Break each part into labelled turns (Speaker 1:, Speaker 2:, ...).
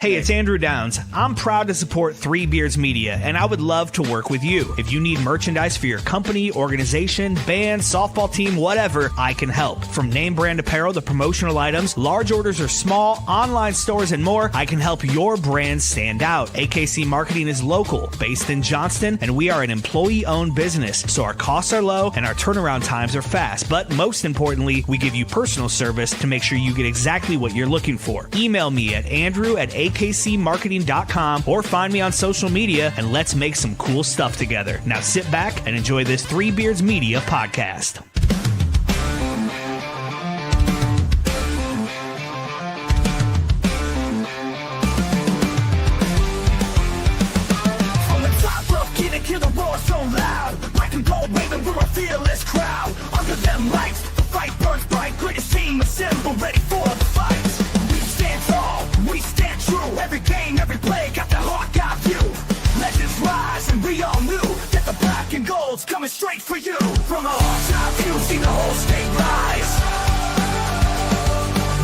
Speaker 1: Hey, it's Andrew Downs. I'm proud to support Three Beards Media, and I would love to work with you. If you need merchandise for your company, organization, band, softball team, whatever, I can help. From name brand apparel to promotional items, large orders or small, online stores, and more, I can help your brand stand out. AKC Marketing is local, based in Johnston, and we are an employee-owned business, so our costs are low and our turnaround times are fast. But most importantly, we give you personal service to make sure you get exactly what you're looking for. Email me at andrew@akcmarketing.com or find me on social media, and let's make some cool stuff together. Now sit back and enjoy this Three Beards Media podcast.
Speaker 2: From the top rope, get it, kill the roar so loud. Black and gold waving, we're a fearless crowd. Under them lights, the fight burns bright. Greatest team assembled, ready for the fight. We stand tall, we stand true. Every game, every play, got the Hawkeye view. Legends rise, and we all knew that the black and gold's coming straight for you. From a Hawkeye view, see the whole state rise.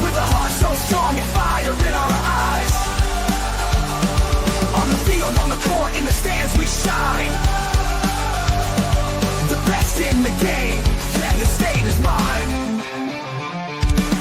Speaker 2: With a heart so strong and fire in our eyes. On the field, on the court, in the stands, we shine. The best in the game, and the state is mine.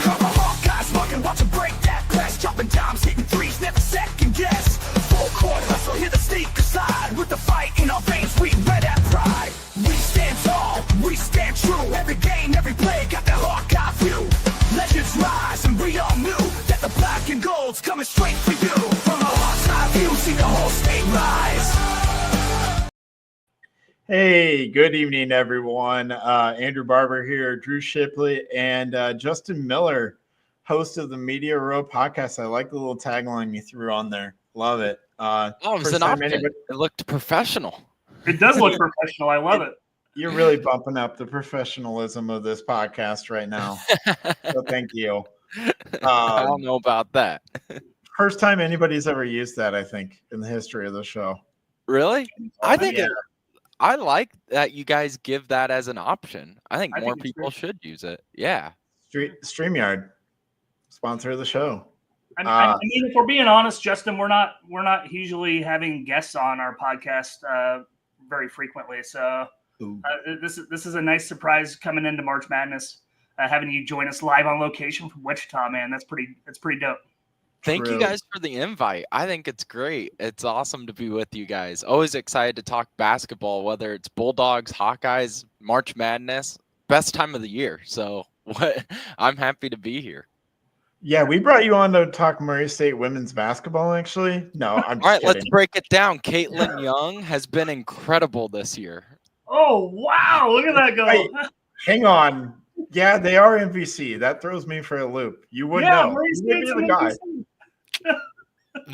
Speaker 2: Cover Hawkeyes, walking, watch them break that press. Dropping dimes, hitting threes, never second guess. Full court hustle, hit the sneaker side. With the fight in our veins, we red at pride. We stand tall, we stand true. Every game, every play, got the Hawkeye view. Legends rise, and we all knew that the black and gold's coming straight for you. From a Hawkeye view, see the whole state rise.
Speaker 3: Hey, good evening, everyone. Andrew Barber here, Drew Shipley, and Justin Miller, host of the Media Row podcast. I like the little tagline you threw on there. Love it.
Speaker 4: It was
Speaker 3: first
Speaker 4: an
Speaker 3: time
Speaker 4: option.
Speaker 3: anybody-
Speaker 4: It looked professional.
Speaker 5: It does look professional. I love it.
Speaker 3: You're really bumping up the professionalism of this podcast right now. So thank you.
Speaker 4: I don't know about that.
Speaker 3: First time anybody's ever used that, I think, in the history of the show.
Speaker 4: Really? I think
Speaker 3: Yeah.
Speaker 4: I like that you guys give that as an option. I think
Speaker 5: I
Speaker 4: more
Speaker 5: think it's
Speaker 4: people
Speaker 5: great.
Speaker 4: should use it. Yeah.
Speaker 3: StreamYard, sponsor of the show.
Speaker 5: I mean, if we're being honest, Justin, we're not usually having guests on our podcast very frequently. So this is a nice surprise coming into March Madness, having you join us live on location from Wichita. Man, that's pretty dope.
Speaker 4: Thank you
Speaker 3: True.
Speaker 4: guys for the invite. I think it's great. It's awesome to be with you guys. Always excited to talk basketball, whether it's Bulldogs, Hawkeyes, March Madness, best time of the year. So I'm happy to be here.
Speaker 3: Yeah, we brought you on to talk Murray State women's basketball, actually. No, I'm just
Speaker 4: All right,
Speaker 3: kidding.
Speaker 4: let's break it down. Caitlin Young has been incredible this year.
Speaker 5: Oh wow! Look at that go.
Speaker 3: Wait. Hang on. Yeah, they are MVC. That throws me for a loop. You would know.
Speaker 5: Murray
Speaker 3: You would be
Speaker 5: State's
Speaker 3: the
Speaker 5: an
Speaker 3: guy.
Speaker 5: MVC.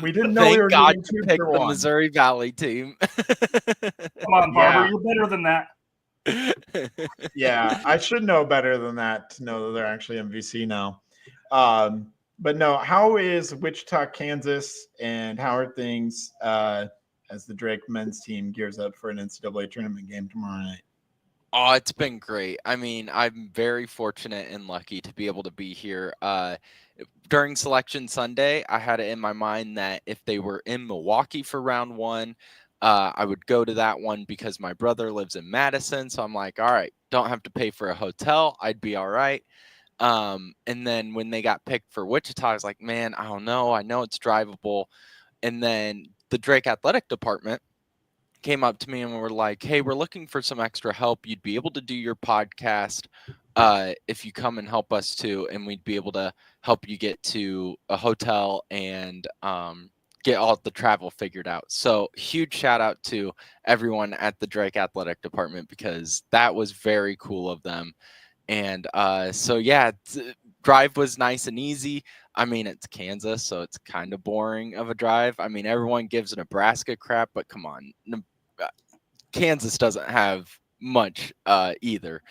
Speaker 3: We didn't know we
Speaker 4: Thank
Speaker 3: were
Speaker 4: God
Speaker 3: getting
Speaker 4: you
Speaker 3: two
Speaker 4: picked
Speaker 3: for
Speaker 4: the
Speaker 3: one.
Speaker 4: Missouri Valley team.
Speaker 5: Come on, Barber,
Speaker 3: Yeah.
Speaker 5: you're better than that.
Speaker 3: Yeah, I should know better than that to know that they're actually MVC now. But no, how is Wichita, Kansas, and how are things as the Drake men's team gears up for an NCAA tournament game tomorrow night?
Speaker 4: Oh, it's been great. I mean, I'm very fortunate and lucky to be able to be here. During Selection Sunday, I had it in my mind that if they were in Milwaukee for round one, I would go to that one because my brother lives in Madison. So I'm like, all right, don't have to pay for a hotel. I'd be all right. And then when they got picked for Wichita, I was like, man, I don't know. I know it's drivable. And then the Drake Athletic Department came up to me and were like, hey, we're looking for some extra help. You'd be able to do your podcast if you come and help us too, and we'd be able to help you get to a hotel and get all the travel figured out. So huge shout out to everyone at the Drake Athletic Department because that was very cool of them. And so yeah, drive was nice and easy. I mean, it's Kansas, so it's kind of boring of a drive. I mean, everyone gives Nebraska crap, but come on, Kansas doesn't have much either.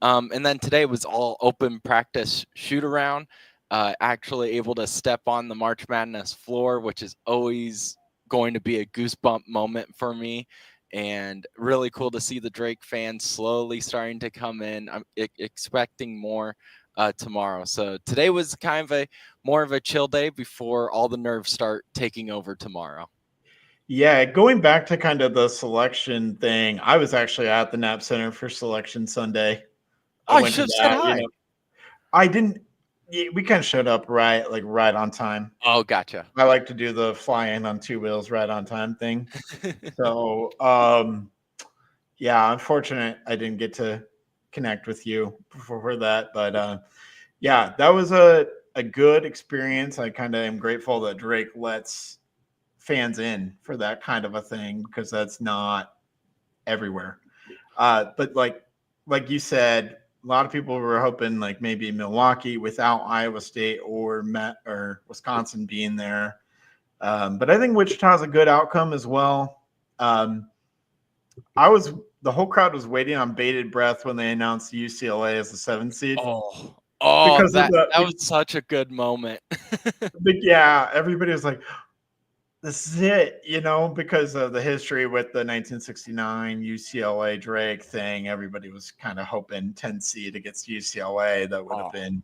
Speaker 4: And then today was all open practice shoot around. Actually able to step on the March Madness floor, which is always going to be a goosebump moment for me. And really cool to see the Drake fans slowly starting to come in. I'm expecting more. tomorrow. So today was kind of more of a chill day before all the nerves start taking over tomorrow.
Speaker 3: Yeah, going back to kind of the selection thing, I was actually at the Knapp Center for Selection Sunday.
Speaker 4: Oh, you
Speaker 3: went
Speaker 4: should
Speaker 3: to
Speaker 4: have said
Speaker 3: that,
Speaker 4: hi.
Speaker 3: you know. I didn't. We kind of showed up right on time.
Speaker 4: Oh, gotcha.
Speaker 3: I like to do the fly in on two wheels right on time thing. So, yeah, unfortunate I didn't get to connect with you for that, but yeah, that was a good experience. I kind of am grateful that Drake lets fans in for that kind of a thing because that's not everywhere. But like you said, a lot of people were hoping like maybe Milwaukee without Iowa State or Wisconsin being there. But I think Wichita's a good outcome as well. The whole crowd was waiting on bated breath when they announced UCLA as the 7th seed. Because
Speaker 4: that was such a good moment.
Speaker 3: But yeah, everybody was like, this is it, because of the history with the 1969 UCLA Drake thing. Everybody was kind of hoping 10 seed against UCLA. That would have been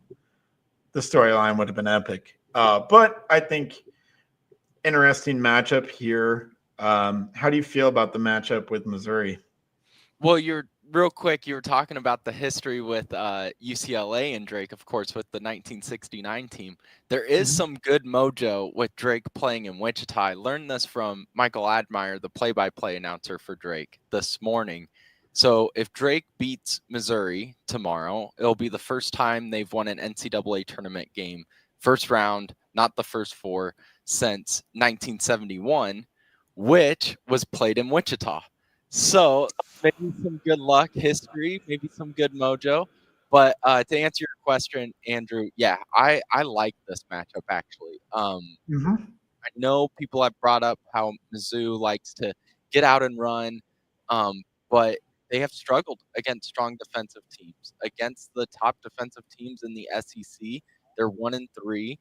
Speaker 3: the storyline would have been epic. But I think interesting matchup here. How do you feel about the matchup with Missouri?
Speaker 4: Well, you were talking about the history with UCLA and Drake, of course, with the 1969 team. There is some good mojo with Drake playing in Wichita. I learned this from Michael Admire, the play-by-play announcer for Drake, this morning. So if Drake beats Missouri tomorrow, it'll be the first time they've won an NCAA tournament game, first round, not the first four, since 1971, which was played in Wichita. So maybe some good luck, history, maybe some good mojo. But to answer your question, Andrew, yeah, I like this matchup actually. I know people have brought up how Mizzou likes to get out and run, but they have struggled against strong defensive teams. Against the top defensive teams in the SEC, they're 1-3.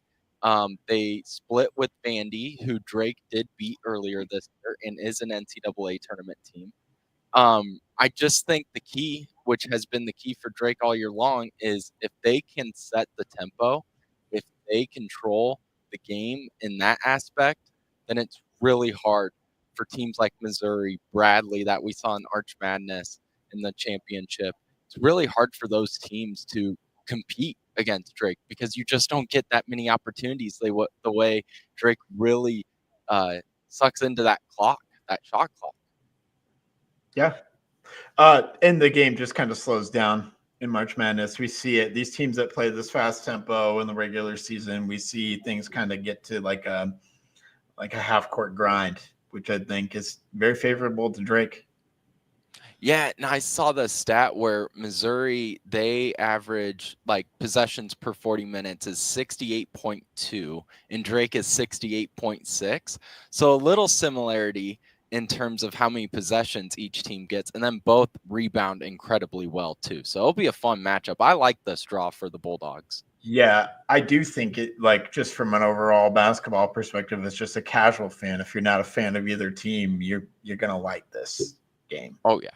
Speaker 4: They split with Vandy, who Drake did beat earlier this year and is an NCAA tournament team. I just think the key, which has been the key for Drake all year long, is if they can set the tempo, if they control the game in that aspect, then it's really hard for teams like Missouri, Bradley, that we saw in Arch Madness in the championship. It's really hard for those teams to compete against Drake because you just don't get that many opportunities the way Drake really sucks into that clock, that shot clock.
Speaker 3: Yeah. And the game just kind of slows down in March Madness. We see it. These teams that play this fast tempo in the regular season, we see things kind of get to like a half court grind, which I think is very favorable to Drake.
Speaker 4: Yeah, and I saw the stat where Missouri, they average like possessions per 40 minutes is 68.2 and Drake is 68.6. So a little similarity in terms of how many possessions each team gets, and then both rebound incredibly well too. So it'll be a fun matchup. I like this draw for the Bulldogs.
Speaker 3: Yeah, I do think it, like, just from an overall basketball perspective, as just a casual fan, if you're not a fan of either team, you're gonna like this game.
Speaker 4: Oh yeah.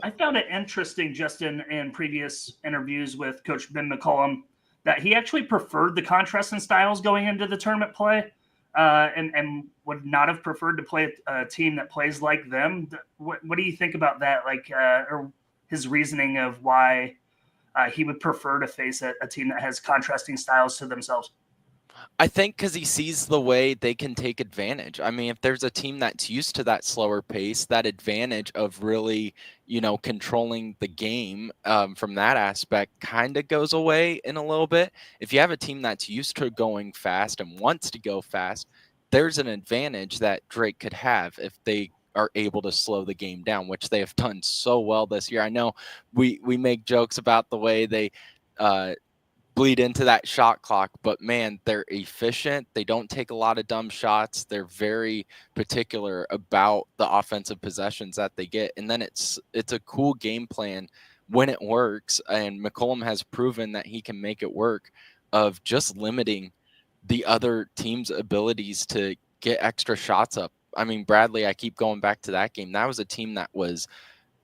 Speaker 5: I found it interesting just in previous interviews with Coach Ben McCollum that he actually preferred the contrast in styles going into the tournament play. And would not have preferred to play a team that plays like them. What do you think about that? Like, or his reasoning of why he would prefer to face a team that has contrasting styles to themselves?
Speaker 4: I think because he sees the way they can take advantage. I mean, if there's a team that's used to that slower pace, that advantage of really, controlling the game from that aspect kind of goes away in a little bit. If you have a team that's used to going fast and wants to go fast, there's an advantage that Drake could have if they are able to slow the game down, which they have done so well this year. I know we make jokes about the way they bleed into that shot clock, but man, they're efficient. They don't take a lot of dumb shots. They're very particular about the offensive possessions that they get. And then it's a cool game plan when it works. And McCollum has proven that he can make it work of just limiting the other team's abilities to get extra shots up. I mean, Bradley, I keep going back to that game. That was a team that was,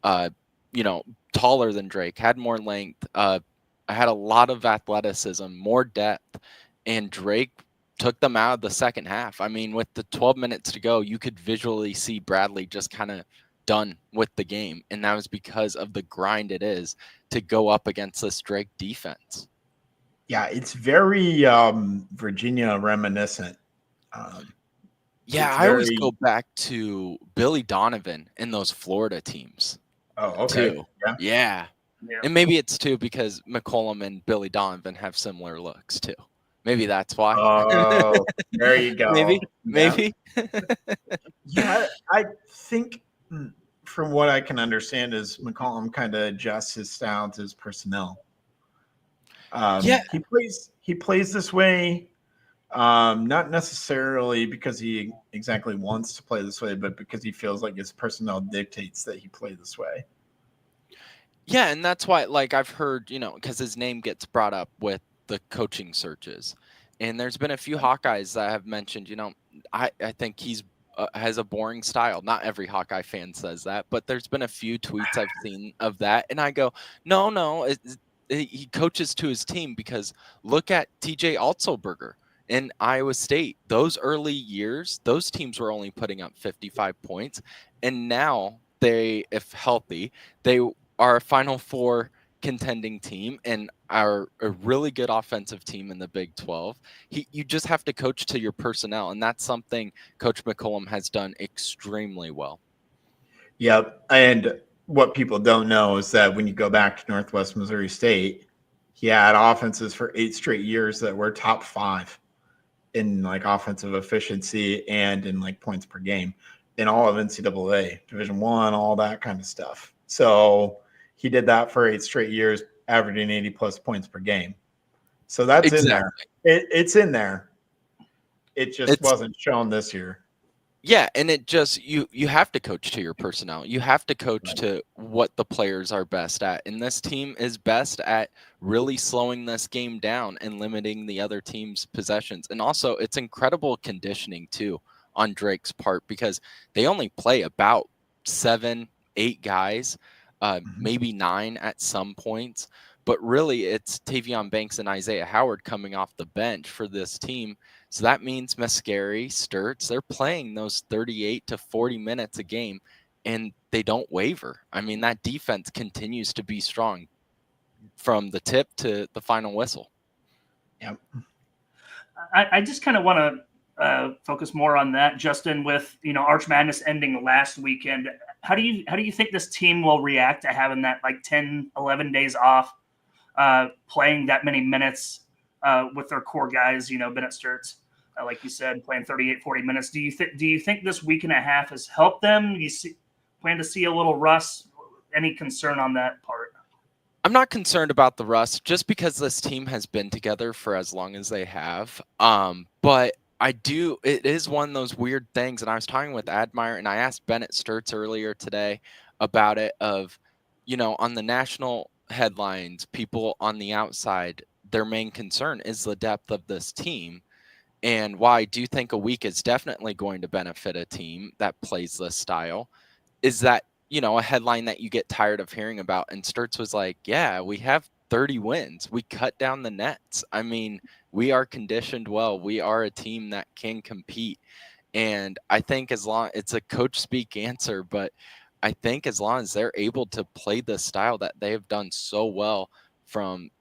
Speaker 4: taller than Drake, had more length, I had a lot of athleticism, more depth, and Drake took them out of the second half. I mean, with the 12 minutes to go, you could visually see Bradley just kind of done with the game. And that was because of the grind it is to go up against this Drake defense.
Speaker 3: Yeah, it's very Virginia reminiscent.
Speaker 4: Yeah, I always go back to Billy Donovan and those Florida teams.
Speaker 3: Oh, okay.
Speaker 4: Too. Yeah. And maybe it's too because McCollum and Billy Donovan have similar looks too. Maybe that's why.
Speaker 3: Oh, there you go.
Speaker 4: Maybe.
Speaker 3: Yeah, I think from what I can understand is McCollum kind of adjusts his style to his personnel. He plays this way, not necessarily because he exactly wants to play this way, but because he feels like his personnel dictates that he play this way.
Speaker 4: Yeah, and that's why, like, I've heard, because his name gets brought up with the coaching searches. And there's been a few Hawkeyes that have mentioned, I think he's has a boring style. Not every Hawkeye fan says that, but there's been a few tweets I've seen of that. And I go, no, he coaches to his team, because look at TJ Alzolberger in Iowa State. Those early years, those teams were only putting up 55 points. And now they, if healthy, they are a Final Four contending team and are a really good offensive team in the Big 12. You just have to coach to your personnel, and that's something Coach McCollum has done extremely well.
Speaker 3: Yep, and what people don't know is that when you go back to Northwest Missouri State, he had offenses for 8 straight years that were top 5 in like offensive efficiency and in like points per game in all of NCAA, Division I, all that kind of stuff. So he did that for 8 straight years, averaging 80 plus points per game. So that's in there. It's in there. It just wasn't shown this year.
Speaker 4: Yeah, and it just you have to coach to your personnel. You have to coach to what the players are best at. And this team is best at really slowing this game down and limiting the other team's possessions. And also, it's incredible conditioning too on Drake's part, because they only play about 7-8 guys, maybe 9 at some points. But really, it's Tavion Banks and Isaiah Howard coming off the bench for this team. So that means Mascari, Sturtz, they're playing those 38 to 40 minutes a game, and they don't waver. I mean, that defense continues to be strong from the tip to the final whistle.
Speaker 3: Yep.
Speaker 5: I just kind of want to focus more on that, Justin, with, Arch Madness ending last weekend. How do you think this team will react to having that like 10, 11 days off, playing that many minutes with their core guys, Bennett Sturtz, like you said, playing 38, 40 minutes. Do you think this week and a half has helped them? Do you plan to see a little rust? Any concern on that part?
Speaker 4: I'm not concerned about the rust, just because this team has been together for as long as they have. But it is one of those weird things. And I was talking with Admire, and I asked Bennett Sturtz earlier today about it of, on the national headlines, people on the outside, their main concern is the depth of this team. And while I do think a week is definitely going to benefit a team that plays this style, is that, a headline that you get tired of hearing about. And Sturtz was like, yeah, we have 30 wins. We cut down the nets. I mean, we are conditioned well. We are a team that can compete. And I think it's a coach speak answer, but I think as long as they're able to play the style that they have done so well from,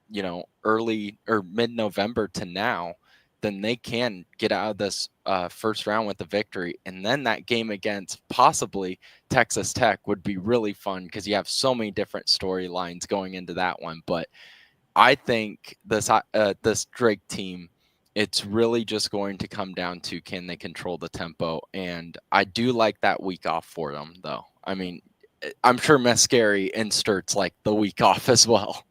Speaker 4: early or mid-November to now, then they can get out of this first round with a victory. And then that game against possibly Texas Tech would be really fun, because you have so many different storylines going into that one. But I think this Drake team, it's really just going to come down to, can they control the tempo? And I do like that week off for them, though. I mean, I'm sure Mascari and Sturtz like the week off as well.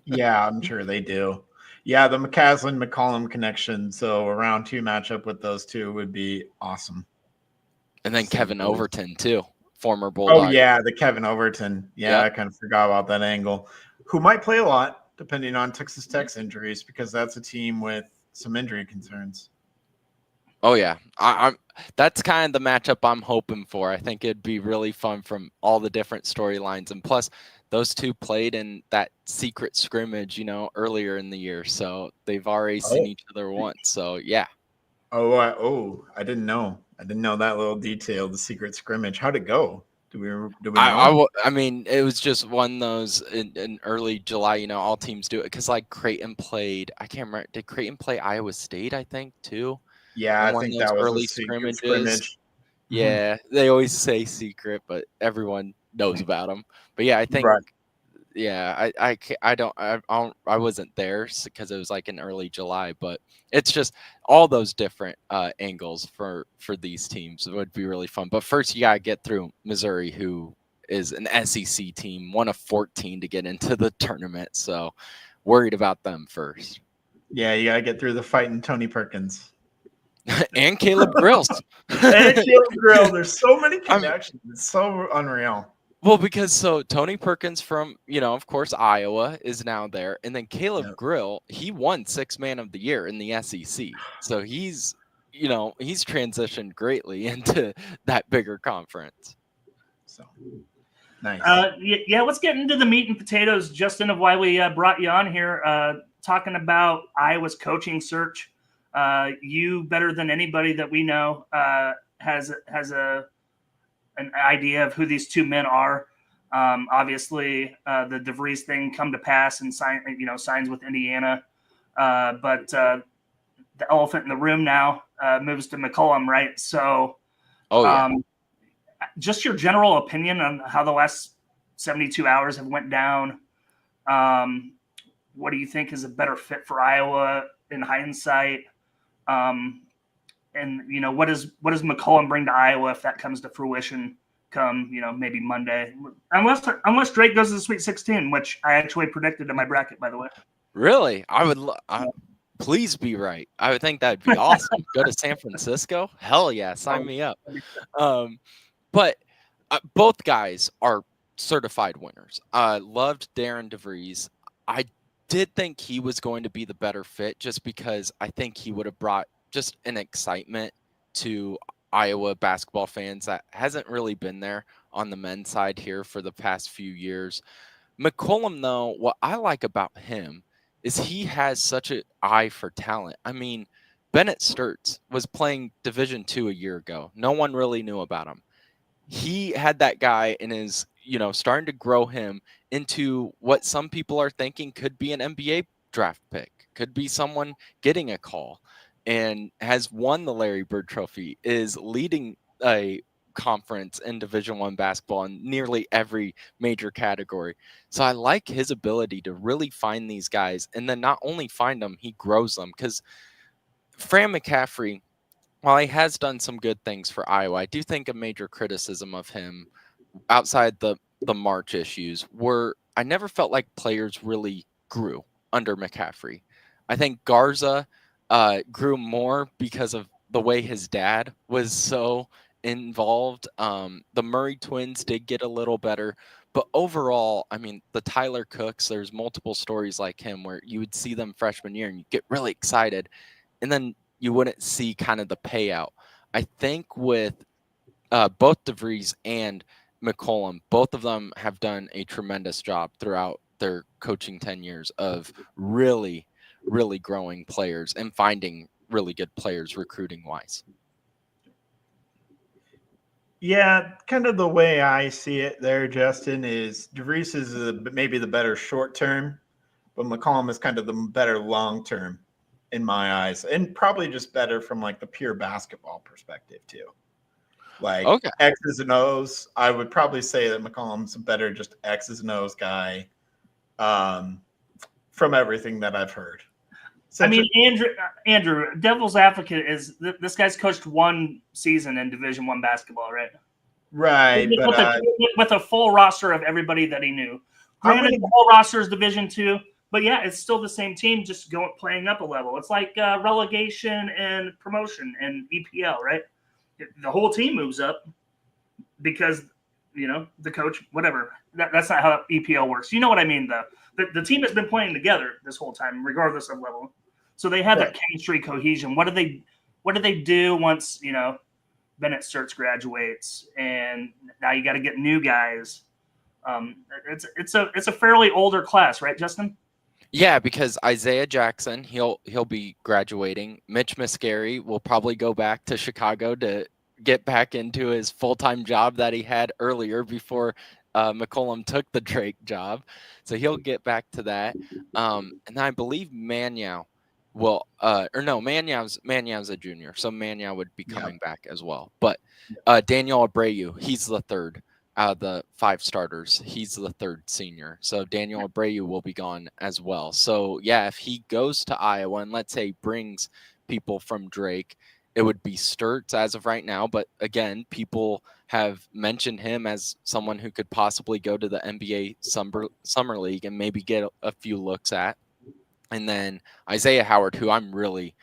Speaker 3: Yeah, I'm sure they do. Yeah, the McCaslin-McCollum connection. So a round 2 matchup with those two would be awesome.
Speaker 4: And then Kevin Overton, too, former Bulldog.
Speaker 3: Oh, yeah, the Kevin Overton. Yeah, I kind of forgot about that angle. Who might play a lot, depending on Texas Tech's injuries, because that's a team with some injury concerns.
Speaker 4: Oh, yeah. That's kind of the matchup I'm hoping for. I think it'd be really fun from all the different storylines. And plus, those two played in that secret scrimmage, earlier in the year. So they've already seen each other once. So yeah.
Speaker 3: I didn't know. I didn't know that little detail, the secret scrimmage. How'd it go? Do we know?
Speaker 4: I mean, it was just one of those in early July, all teams do it because like Creighton played, I can't remember, did Creighton play Iowa State, I think, too?
Speaker 3: Yeah, I think that was early scrimmage.
Speaker 4: Yeah, they always say secret, but everyone knows about them. But yeah, I think, yeah, I wasn't there because it was like in early July, but it's just all those different angles for these teams. It would be really fun. But first, you gotta get through Missouri, who is an SEC team, one of 14 to get into the tournament. So worried about them first.
Speaker 3: Yeah, you gotta get through the fighting Tony Perkins.
Speaker 4: And Caleb Grills.
Speaker 3: There's so many connections. It's so unreal.
Speaker 4: Well, because Tony Perkins from, of course, Iowa is now there. And then Caleb Grill, he won 6th Man of the Year in the SEC. So he's transitioned greatly into that bigger conference.
Speaker 3: So nice.
Speaker 5: Let's get into the meat and potatoes, Justin, of why we brought you on here, talking about Iowa's coaching search. You, better than anybody that we know, has an idea of who these two men are. Obviously, the DeVries thing come to pass and signs with Indiana. But the elephant in the room now moves to McCollum, right? So, just your general opinion on how the last 72 hours have went down. What do you think is a better fit for Iowa in hindsight? And what does McCollum bring to Iowa if that comes to fruition come maybe Monday, unless Drake goes to the Sweet 16, which I actually predicted in my bracket, by the way.
Speaker 4: Really? I would please be right. I would think that'd be awesome. Go to San Francisco? Hell yeah, sign me up. But both guys are certified winners. Loved Darren DeVries. I did think he was going to be the better fit just because I think he would have brought just an excitement to Iowa basketball fans that hasn't really been there on the men's side here for the past few years. McCollum, though, what I like about him is he has such an eye for talent. I mean, Bennett Sturts was playing Division II a year ago. No one really knew about him. He had that guy and is, starting to grow him into what some people are thinking could be an NBA draft pick, could be someone getting a call, and has won the Larry Bird Trophy, is leading a conference in Division I basketball in nearly every major category. So I like his ability to really find these guys, and then not only find them, he grows them. Because Fran McCaffery, while he has done some good things for Iowa, I do think a major criticism of him outside the March issues were I never felt like players really grew under McCaffery. I think Garza grew more because of the way his dad was so involved. The Murray twins did get a little better, but overall, I mean, the Tyler Cooks, there's multiple stories like him where you would see them freshman year and you get really excited, and then you wouldn't see kind of the payout. I think with both DeVries and McCollum, both of them have done a tremendous job throughout their coaching tenures of really, really growing players and finding really good players recruiting wise.
Speaker 3: Yeah, kind of the way I see it there, Justin, is DeVries is maybe the better short term, but McCollum is kind of the better long term in my eyes, and probably just better from like the pure basketball perspective too. Like X's and O's, I would probably say that McCollum's a better just X's and O's guy from everything that I've heard.
Speaker 5: Andrew, devil's advocate is this guy's coached one season in Division I basketball, right?
Speaker 3: Right.
Speaker 5: With a full roster of everybody that he knew. Granted, the whole roster is Division II, but yeah, it's still the same team, just playing up a level. It's like relegation and promotion and EPL, right? The whole team moves up because, the coach, whatever. That's not how EPL works. You know what I mean, though. The team has been playing together this whole time, regardless of level. So they have that chemistry, cohesion. What do they do once, Bennett Sturts graduates, and now you got to get new guys? It's a fairly older class, right, Justin?
Speaker 4: Yeah, because Isaiah Jackson, he'll be graduating. Mitch Muscari will probably go back to Chicago to get back into his full-time job that he had earlier before McCollum took the Drake job. So he'll get back to that. And I believe Maniau will Maniau's a junior, so Maniau would be coming back as well. But Daniel Abreu, he's the third. Out of the 5 starters, he's the third senior. So Daniel Abreu will be gone as well. So yeah, if he goes to Iowa and let's say brings people from Drake, it would be Sturtz as of right now. But again, people have mentioned him as someone who could possibly go to the NBA Summer League and maybe get a few looks at. And then Isaiah Howard, who I'm really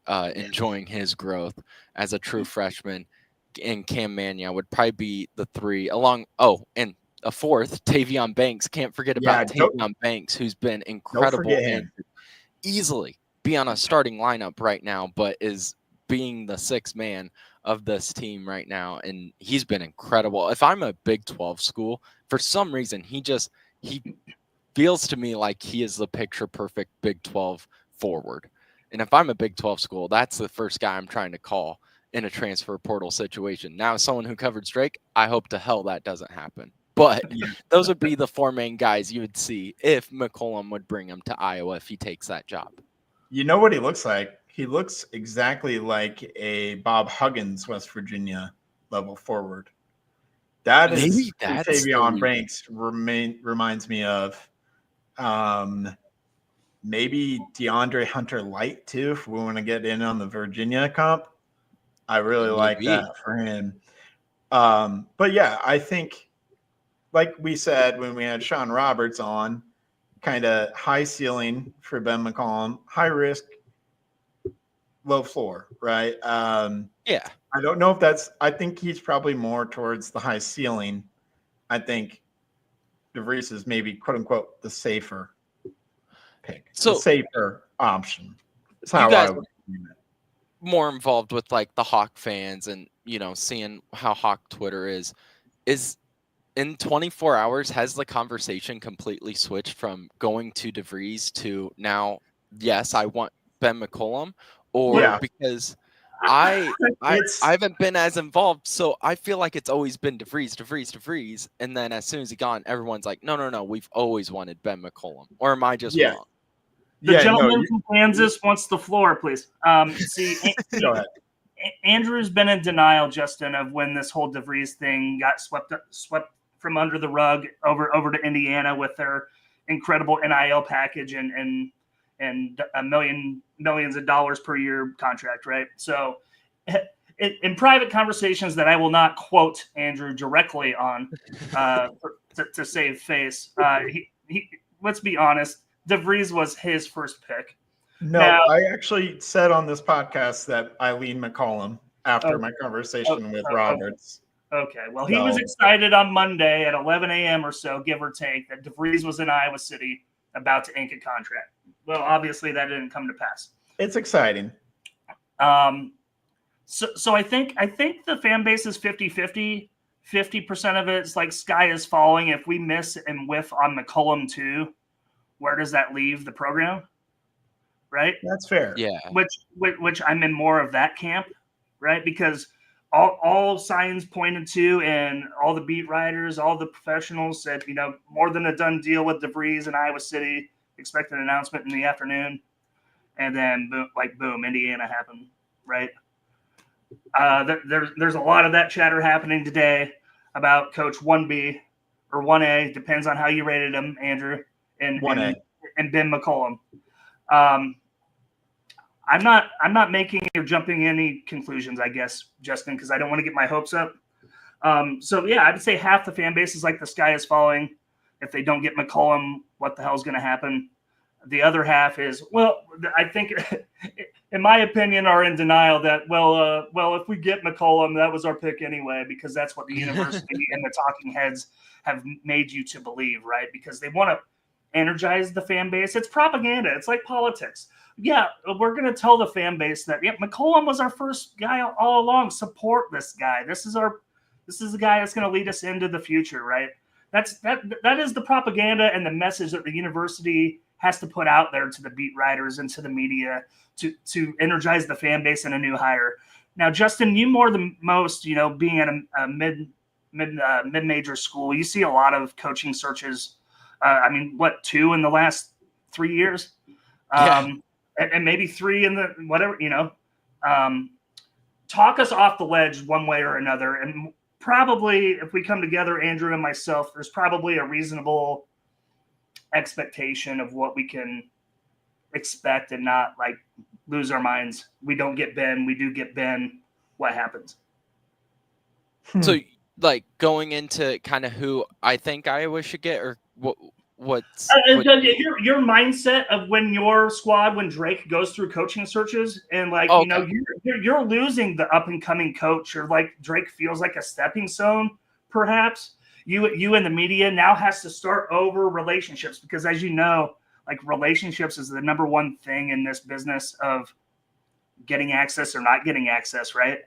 Speaker 4: enjoying his growth as a true freshman. And Cam Maniau would probably be the 3 and a 4th, Tavion Banks. Can't forget about Tavion Banks, who's been incredible and easily be on a starting lineup right now, but is being the 6th man of this team right now. And he's been incredible. If I'm a Big 12 school, for some reason, he feels to me like he is the picture perfect Big 12 forward. And if I'm a Big 12 school, that's the first guy I'm trying to call in a transfer portal situation. Now, as someone who covered Drake, I hope to hell that doesn't happen. But those would be the 4 main guys you would see if McCollum would bring him to Iowa if he takes that job.
Speaker 3: You know what he looks like? He looks exactly like a Bob Huggins, West Virginia level forward. That's Tavion Banks reminds me of. Maybe DeAndre Hunter Light too, if we want to get in on the Virginia comp. I really like that for him. But yeah, I think, like we said when we had Sean Roberts on, kind of high ceiling for Ben McCollum, high risk, low floor, right?
Speaker 4: Yeah.
Speaker 3: I don't know if I think he's probably more towards the high ceiling. I think DeVries is maybe, quote unquote, the safer pick, the safer option. That's how I would view it.
Speaker 4: More involved with like the Hawk fans and seeing how Hawk Twitter is in 24 hours has the conversation completely switched from going to DeVries to now yes I want Ben McCollum because I haven't been as involved, so I feel like it's always been DeVries, and then as soon as he gone, everyone's like no, we've always wanted Ben McCollum, or am I just wrong?
Speaker 5: The gentleman from Kansas wants the floor, please.
Speaker 3: Go ahead.
Speaker 5: Andrew's been in denial, Justin, of when this whole DeVries thing got swept from under the rug over to Indiana with their incredible NIL package and millions of dollars per year contract, right? So in private conversations that I will not quote Andrew directly on to save face, he let's be honest, DeVries was his first pick.
Speaker 3: No, I actually said on this podcast that I lean McCollum after my conversation with Roberts.
Speaker 5: Okay, well, he was excited on Monday at 11 a.m. or so, give or take, that DeVries was in Iowa City about to ink a contract. Well, obviously that didn't come to pass.
Speaker 3: It's exciting.
Speaker 5: So I think the fan base is 50-50. 50% of it's like sky is falling. If we miss and whiff on McCollum too, where does that leave the program? Right?
Speaker 3: That's fair.
Speaker 4: Yeah.
Speaker 5: Which I'm in more of that camp, right? Because all signs pointed to, and all the beat writers, all the professionals said, more than a done deal with DeVries in Iowa City. Expect an announcement in the afternoon. And then boom, Indiana happened, right? There's a lot of that chatter happening today about Coach 1B or 1A, depends on how you rated him, Andrew, and Ben McCollum. I'm not making or jumping any conclusions, I guess, Justin, because I don't want to get my hopes up. So yeah, I'd say half the fan base is like the sky is falling. If they don't get McCollum, what the hell is going to happen? The other half is, well, I think, in my opinion, are in denial that, well, if we get McCollum, that was our pick anyway, because that's what the university and the talking heads have made you to believe, right? Because they want to energize the fan base. It's propaganda. It's like politics. Yeah, we're going to tell the fan base that McCollum was our first guy all along. Support this guy. This is the guy that's going to lead us into the future, right? that is the propaganda and the message that the university has to put out there to the beat writers and to the media to energize the fan base and a new hire. Now, Justin, you more than most, being at a mid-major school, you see a lot of coaching searches. Two in the last 3 years, and maybe 3 in the whatever. Talk us off the ledge one way or another, and probably if we come together, Andrew and myself, there's probably a reasonable expectation of what we can expect and not like lose our minds. We don't get Ben. We do get Ben. What happens?
Speaker 4: So, like, going into kind of who I think Iowa should get, or what's
Speaker 5: your mindset of when your squad, when Drake goes through coaching searches and you're losing the up and coming coach, or like Drake feels like a stepping stone, perhaps you and the media now has to start over relationships, because as you know, like relationships is the number one thing in this business of getting access or not getting access, right?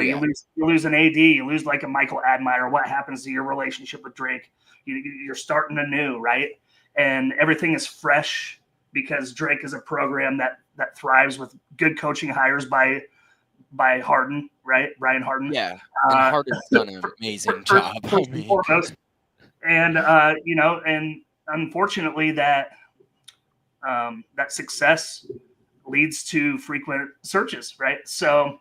Speaker 5: You lose an AD, you lose like a Michael Admire. What happens to your relationship with Drake? You're starting anew, right? And everything is fresh because Drake is a program that thrives with good coaching hires by Harden, right? Brian Harden.
Speaker 4: Yeah, and Harden's done an amazing job.
Speaker 5: And and unfortunately that success leads to frequent searches, right? So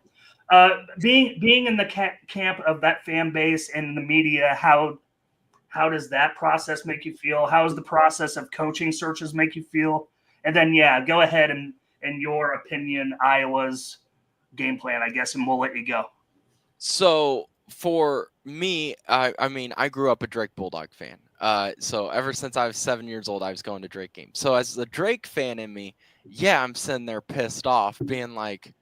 Speaker 5: being in the camp of that fan base and the media, how does that process make you feel? How does the process of coaching searches make you feel? And then, go ahead and in your opinion, Iowa's game plan, I guess, and we'll let you go.
Speaker 4: So for me, I grew up a Drake Bulldog fan. So ever since I was 7 years old, I was going to Drake games. So as the Drake fan in me, I'm sitting there pissed off, being like,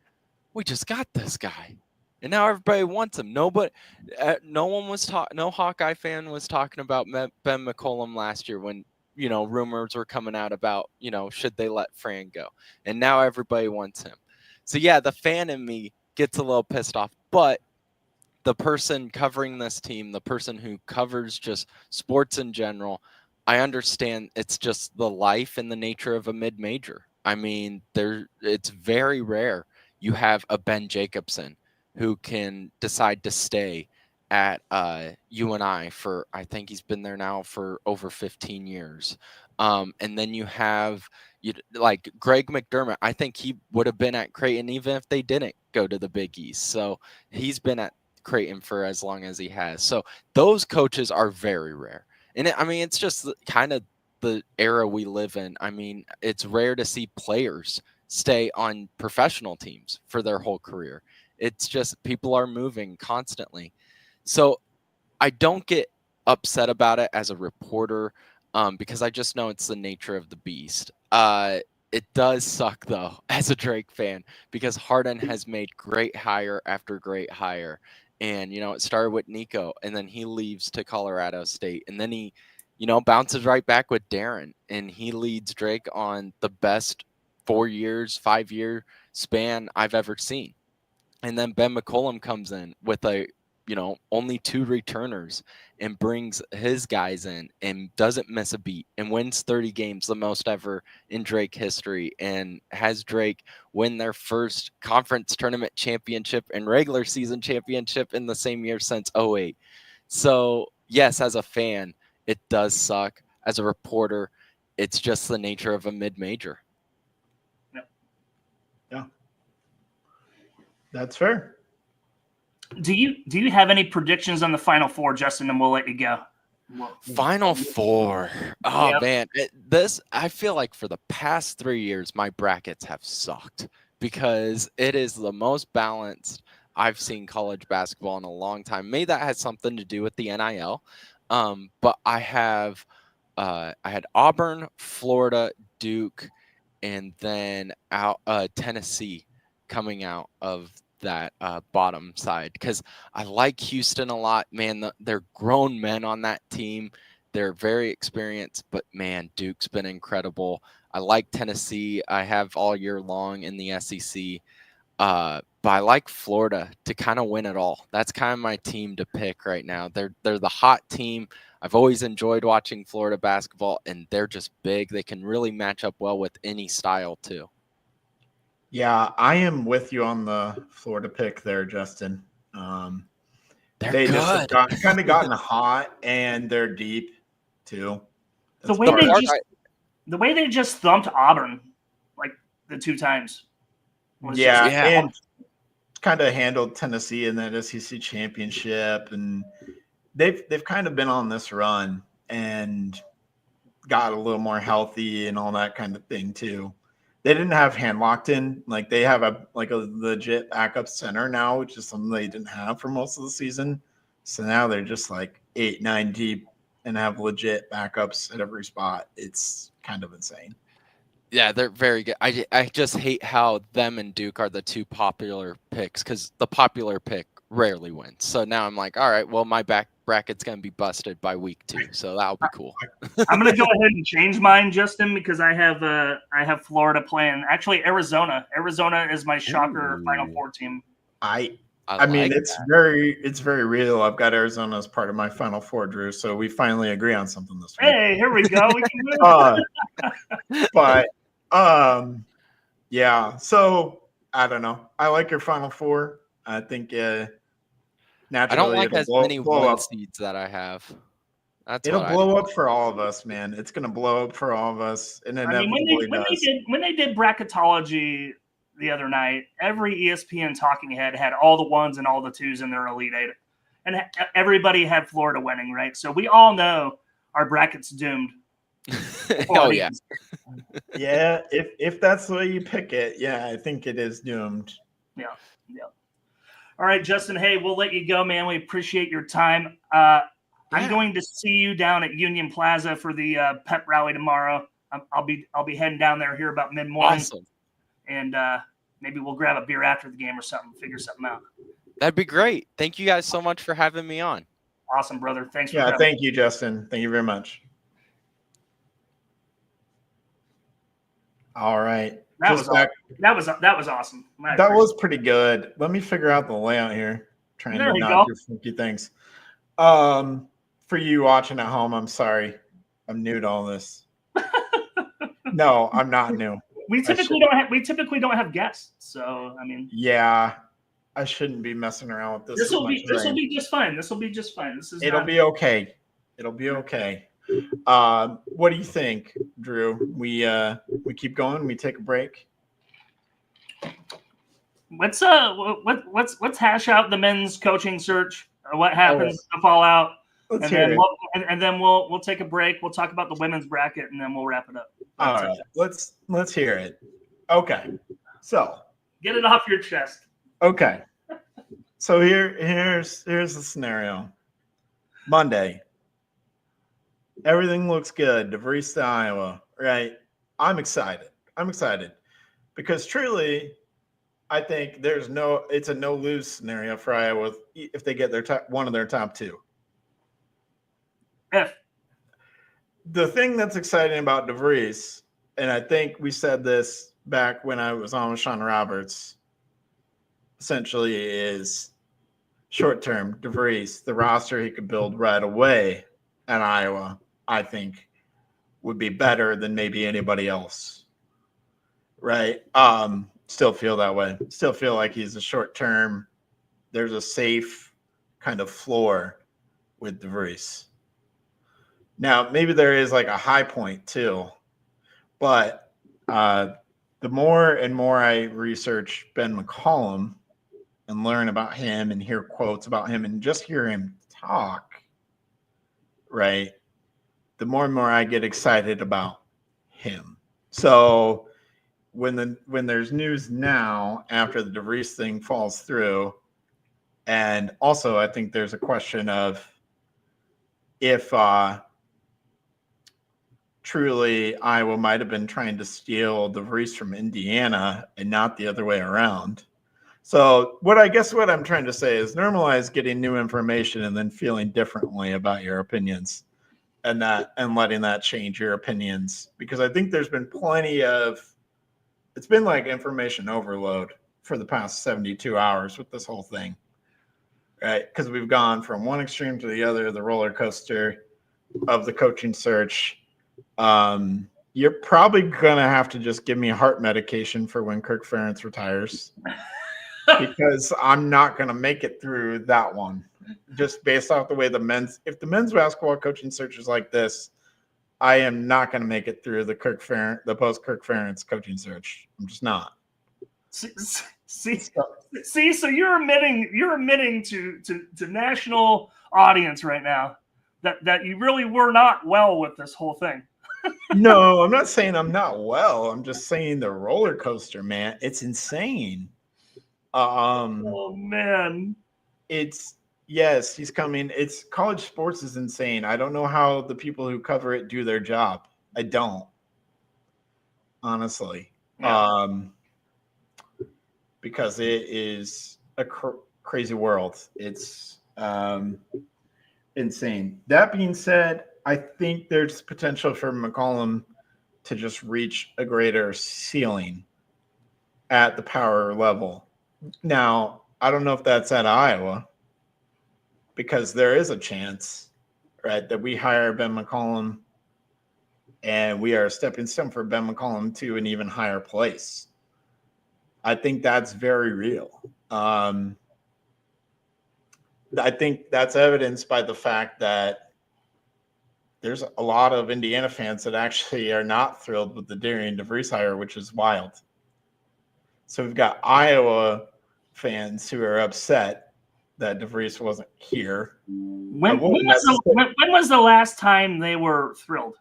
Speaker 4: we just got this guy, and now everybody wants him. No Hawkeye fan was talking about Ben McCollum last year when rumors were coming out about should they let Fran go, and now everybody wants him. So the fan in me gets a little pissed off, but the person covering this team, the person who covers just sports in general, I understand it's just the life and the nature of a mid-major. I mean, it's very rare you have a Ben Jacobson who can decide to stay at UNI for, I think he's been there now for over 15 years. And then you have like Greg McDermott. I think he would have been at Creighton even if they didn't go to the Big East. So he's been at Creighton for as long as he has. So those coaches are very rare. And it's just kind of the era we live in. I mean, it's rare to see players stay on professional teams for their whole career. It's just people are moving constantly. So I don't get upset about it as a reporter because I just know it's the nature of the beast. It does suck, though, as a Drake fan, because Harden has made great hire after great hire. And, it started with Nico, and then he leaves to Colorado State. And then he, bounces right back with Darren, and he leads Drake on the best 5-year span I've ever seen. And then Ben McCollum comes in with only 2 returners and brings his guys in and doesn't miss a beat and wins 30 games, the most ever in Drake history, and has Drake win their first conference tournament championship and regular season championship in the same year since 2008. So yes, as a fan, it does suck. As a reporter, it's just the nature of a mid-major.
Speaker 3: Yeah. That's fair.
Speaker 5: Do you have any predictions on the Final Four, Justin? And we'll let you go.
Speaker 4: Final Four. Oh, man. I feel like for the past 3 years, my brackets have sucked because it is the most balanced I've seen college basketball in a long time. Maybe that has something to do with the NIL. But I had Auburn, Florida, Duke, and then Tennessee coming out of that bottom side, because I like Houston a lot, man. They're grown men on that team. They're very experienced, but man, Duke's been incredible. I like Tennessee. I have all year long in the SEC. But I like Florida to kind of win it all. That's kind of my team to pick right now. They're the hot team. I've always enjoyed watching Florida basketball, and they're just big. They can really match up well with any style too.
Speaker 3: Yeah, I am with you on the Florida pick there, Justin.
Speaker 4: They're
Speaker 3: They
Speaker 4: good.
Speaker 3: just have kind of gotten hot, and they're deep too.
Speaker 5: The
Speaker 3: That's
Speaker 5: way
Speaker 3: part
Speaker 5: they
Speaker 3: of it.
Speaker 5: just the way they just thumped Auburn like the 2 times. Was
Speaker 3: Yeah,
Speaker 4: Yeah.
Speaker 3: and kind of handled Tennessee in that SEC championship, and they've kind of been on this run and got a little more healthy and all that kind of thing too. They didn't have hand locked in, like they have a legit backup center now, which is something they didn't have for most of the season. So now they're just like 8-9 deep and have legit backups at every spot. It's kind of insane.
Speaker 4: Yeah, they're very good. I just hate how them and Duke are the 2 popular picks because the popular pick rarely wins. So now I'm like, all right, well, my back bracket's going to be busted by week 2. So that'll be cool.
Speaker 5: I'm going to go ahead and change mine, Justin, because I have Florida playing. Actually, Arizona. Arizona is my shocker Final Four team.
Speaker 3: I
Speaker 4: I
Speaker 3: mean,
Speaker 4: like
Speaker 3: it's
Speaker 4: that.
Speaker 3: very real. I've got Arizona as part of my Final Four, Drew. So we finally agree on something this week.
Speaker 5: Hey, here we go. We can move.
Speaker 3: But yeah. So I don't know. I like your Final Four. I think naturally
Speaker 4: I don't like
Speaker 3: it'll
Speaker 4: as
Speaker 3: blow,
Speaker 4: many
Speaker 3: blow
Speaker 4: 1
Speaker 3: up.
Speaker 4: seeds that I have. That's
Speaker 3: It'll
Speaker 4: what
Speaker 3: blow up for all of us, man. It's gonna blow up for all of us, and
Speaker 5: I mean,
Speaker 3: inevitably does.
Speaker 5: when they did bracketology the other night, every ESPN talking head had all the 1s and all the 2s in their Elite Eight, and everybody had Florida winning, right? So we all know our bracket's doomed.
Speaker 4: Oh yeah.
Speaker 3: Yeah, if that's the way you pick it, yeah, I think it is doomed.
Speaker 5: Yeah. All right, Justin. Hey, we'll let you go, man. We appreciate your time. I'm going to see you down at Union Plaza for the pep rally tomorrow. I'll be heading down there here about mid-morning.
Speaker 4: Awesome.
Speaker 5: And maybe we'll grab a beer after the game or something, figure something out.
Speaker 4: That'd be great. Thank you guys so much for having me on.
Speaker 5: Awesome, brother. Thanks for
Speaker 3: Yeah,
Speaker 5: coming.
Speaker 3: thank you, Justin. Thank you very much. All right.
Speaker 5: That
Speaker 3: Just
Speaker 5: was
Speaker 3: back-
Speaker 5: that was awesome.
Speaker 3: That was pretty good. Let me figure out the layout here. Trying
Speaker 5: There
Speaker 3: to
Speaker 5: we
Speaker 3: not
Speaker 5: go.
Speaker 3: do funky things. For you watching at home, I'm sorry. I'm new to all this. No, I'm not new.
Speaker 5: We typically don't have guests, so I mean,
Speaker 3: Yeah, I shouldn't be messing around with this.
Speaker 5: this
Speaker 3: as
Speaker 5: will
Speaker 3: much
Speaker 5: be
Speaker 3: as I am.
Speaker 5: just fine. This will be just fine. This is
Speaker 3: It'll
Speaker 5: not-
Speaker 3: be okay. It'll be okay. What do you think, Drew? We keep going. We take a break.
Speaker 5: Let's hash out the men's coaching search. What happens to fallout,
Speaker 3: Let's
Speaker 5: and
Speaker 3: hear
Speaker 5: then
Speaker 3: it.
Speaker 5: we'll take a break. We'll talk about the women's bracket, and then we'll wrap it up.
Speaker 3: All right, let's hear it. Okay, so
Speaker 5: Get it off your chest.
Speaker 3: okay, so here's the scenario. Monday, everything looks good. DeVries to Iowa, right? I'm excited. Because truly, I think it's a no lose scenario for Iowa if they get one of their top 2. The thing that's exciting about DeVries, and I think we said this back when I was on with Sean Roberts, essentially is short term DeVries, the roster he could build right away at Iowa, I think would be better than maybe anybody else. Right? Still feel that way. Still feel like he's a short term. There's a safe kind of floor with DeVries. Now, maybe there is like a high point too, but the more and more I research Ben McCollum and learn about him and hear quotes about him and just hear him talk, right, the more and more I get excited about him. So when there's news now after the DeVries thing falls through, and also I think there's a question of if truly Iowa might have been trying to steal DeVries from Indiana and not the other way around. So what I'm trying to say is normalize getting new information and then feeling differently about your opinions and letting that change your opinions, because I think there's been it's been like information overload for the past 72 hours with this whole thing, right? Because we've gone from one extreme to the other, the roller coaster. of the coaching search, you're probably going to have to just give me heart medication for when Kirk Ferentz retires because I'm not going to make it through that one just based off the way if the men's basketball coaching search is like this, I am not going to make it through the post Kirk Ferentz coaching search. I'm just not.
Speaker 5: See, so you're admitting to national audience right now that you really were not well with this whole thing.
Speaker 3: No, I'm not saying I'm not well. I'm just saying the roller coaster, man. It's insane.
Speaker 5: Oh man.
Speaker 3: Yes, he's coming. It's college sports is insane. I don't know how the people who cover it do their job. I don't. Honestly.
Speaker 5: Yeah.
Speaker 3: Because it is a crazy world. It's insane. That being said, I think there's potential for McCollum to just reach a greater ceiling at the power level. Now, I don't know if that's at Iowa because there is a chance, right, that we hire Ben McCollum and we are a stepping stone for Ben McCollum to an even higher place. I think that's very real. I think that's evidenced by the fact that there's a lot of Indiana fans that actually are not thrilled with the Darian DeVries hire, which is wild. So we've got Iowa fans who are upset that DeVries wasn't here.
Speaker 5: When was the last time they were thrilled?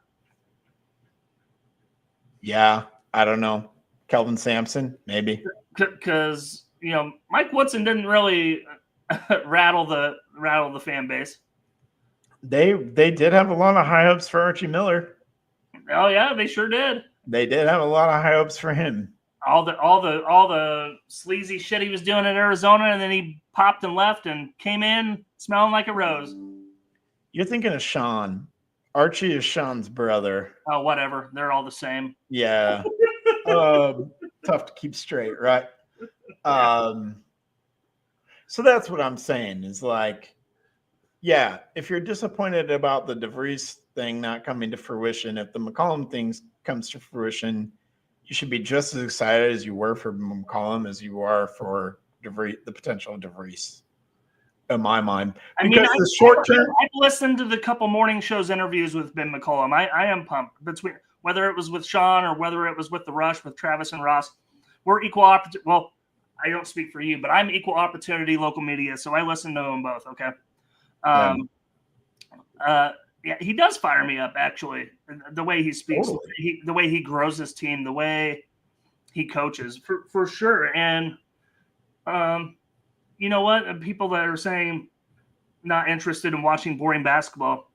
Speaker 3: Yeah, I don't know. Kelvin Sampson, maybe.
Speaker 5: Because Mike Woodson didn't really rattle the fan base.
Speaker 3: They did have a lot of high hopes for Archie Miller.
Speaker 5: Oh yeah, they sure did.
Speaker 3: They did have a lot of high hopes for him.
Speaker 5: All the sleazy shit he was doing in Arizona, and then he popped and left and came in smelling like a rose.
Speaker 3: You're thinking of Sean. Archie is Sean's brother.
Speaker 5: Oh, whatever. They're all the same.
Speaker 3: Yeah. Tough to keep straight, right? So that's what I'm saying is like, yeah, if you're disappointed about the DeVries thing not coming to fruition, if the McCollum thing comes to fruition, you should be just as excited as you were for McCollum as you are for DeVries, the potential of DeVries, in my mind. Because the short term,
Speaker 5: I've listened to the couple morning shows interviews with Ben McCollum. I am pumped between whether it was with Sean or whether it was with the Rush with Travis and Ross. We're equal opportunity. Well, I don't speak for you, but I'm equal opportunity local media, so I listen to them both. Okay. Yeah, he does fire me up, actually. The way he speaks,
Speaker 3: totally.
Speaker 5: the way he grows his team, the way he coaches, for sure. And you know what? People that are saying not interested in watching boring basketball,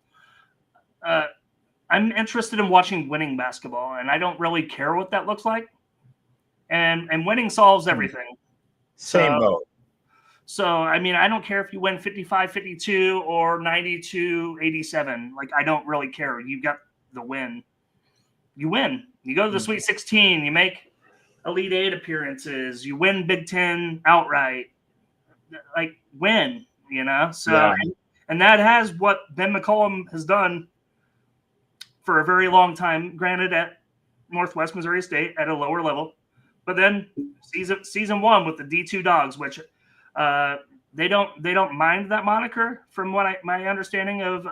Speaker 5: I'm interested in watching winning basketball, and I don't really care what that looks like. And winning solves everything.
Speaker 3: Same boat.
Speaker 5: So, I mean, I don't care if you win 55-52 or 92-87. Like, I don't really care. You got the win. You win. You go to the Sweet 16. You make Elite 8 appearances. You win Big Ten outright. Like, win, So,
Speaker 3: Yeah.
Speaker 5: and that has what Ben McCollum has done for a very long time, granted at Northwest Missouri State at a lower level. But then season one with the D2 Dogs, which – they don't mind that moniker from what my understanding of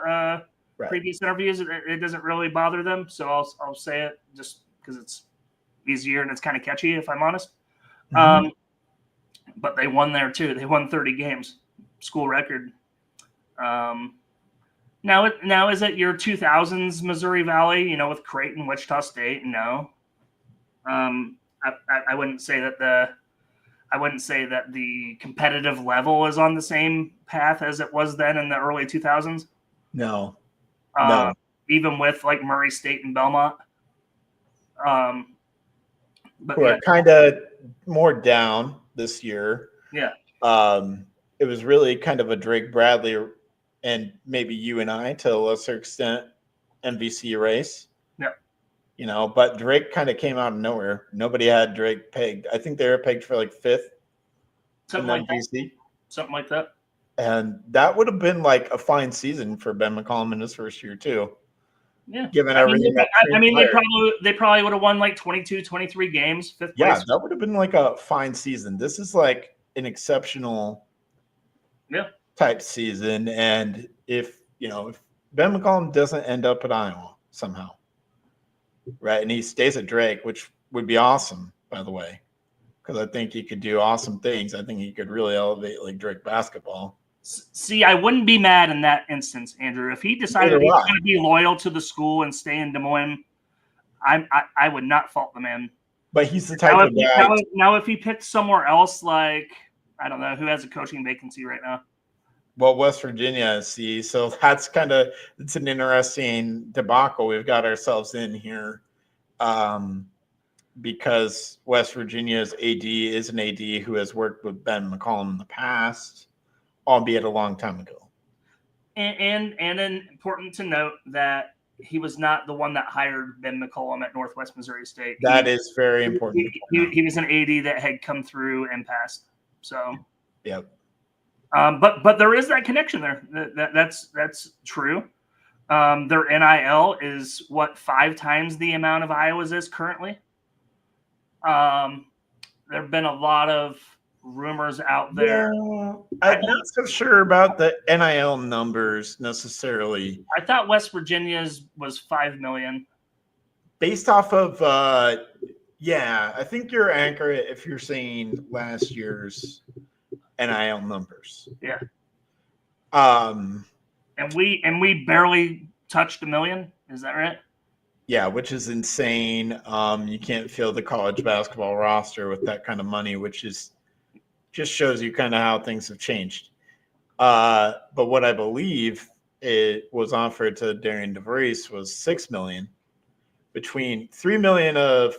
Speaker 5: previous interviews. It doesn't really bother them, so I'll say it just because it's easier and it's kind of catchy, if I'm honest.
Speaker 3: Mm-hmm.
Speaker 5: But they won there too. They won 30 games, school record. Now is it your 2000s Missouri Valley? With Creighton, Wichita State? No. I wouldn't say that the competitive level is on the same path as it was then in the early 2000s.
Speaker 3: No.
Speaker 5: Even with like Murray State and Belmont. But
Speaker 3: We're kind of more down this year.
Speaker 5: Yeah.
Speaker 3: It was really kind of a Drake Bradley and maybe you and I to a lesser extent MVC race.
Speaker 5: Yeah.
Speaker 3: But Drake kind of came out of nowhere. Nobody had Drake pegged. I think they were pegged for like 5th.
Speaker 5: Something like that.
Speaker 3: And that would have been like a fine season for Ben McCollum in his first year too.
Speaker 5: Yeah.
Speaker 3: Given everything
Speaker 5: they probably would have won like 22, 23 games, fifth place.
Speaker 3: that would have been like a fine season. This is like an exceptional type season. And if Ben McCollum doesn't end up at Iowa somehow, right, and he stays at Drake, which would be awesome, by the way, because I think he could do awesome things. I think he could really elevate like Drake basketball.
Speaker 5: See, I wouldn't be mad in that instance, Andrew. If he decided he's going to be loyal to the school and stay in Des Moines, I would not fault the man.
Speaker 3: But he's the type of guy.
Speaker 5: Now, if he picked somewhere else, like, I don't know, who has a coaching vacancy right now?
Speaker 3: Well, West Virginia, see, so it's an interesting debacle we've got ourselves in here, because West Virginia's AD is an AD who has worked with Ben McCollum in the past, albeit a long time ago.
Speaker 5: And important to note that he was not the one that hired Ben McCollum at Northwest Missouri State.
Speaker 3: That is very important.
Speaker 5: He was an AD that had come through and passed. So,
Speaker 3: yep.
Speaker 5: But there is that connection there. That's true. Their NIL is what 5 times the amount of Iowa's is currently. There have been a lot of rumors out there.
Speaker 3: Yeah, I'm not so sure about the NIL numbers necessarily.
Speaker 5: I thought West Virginia's was 5 million.
Speaker 3: Based off of I think you're accurate if you're saying last year's NIL numbers.
Speaker 5: Yeah.
Speaker 3: And
Speaker 5: we barely touched 1 million. Is that right?
Speaker 3: Yeah, which is insane. You can't fill the college basketball roster with that kind of money, which is just shows you kind of how things have changed. But what I believe it was offered to Darian DeVries was $6 million, between $3 million of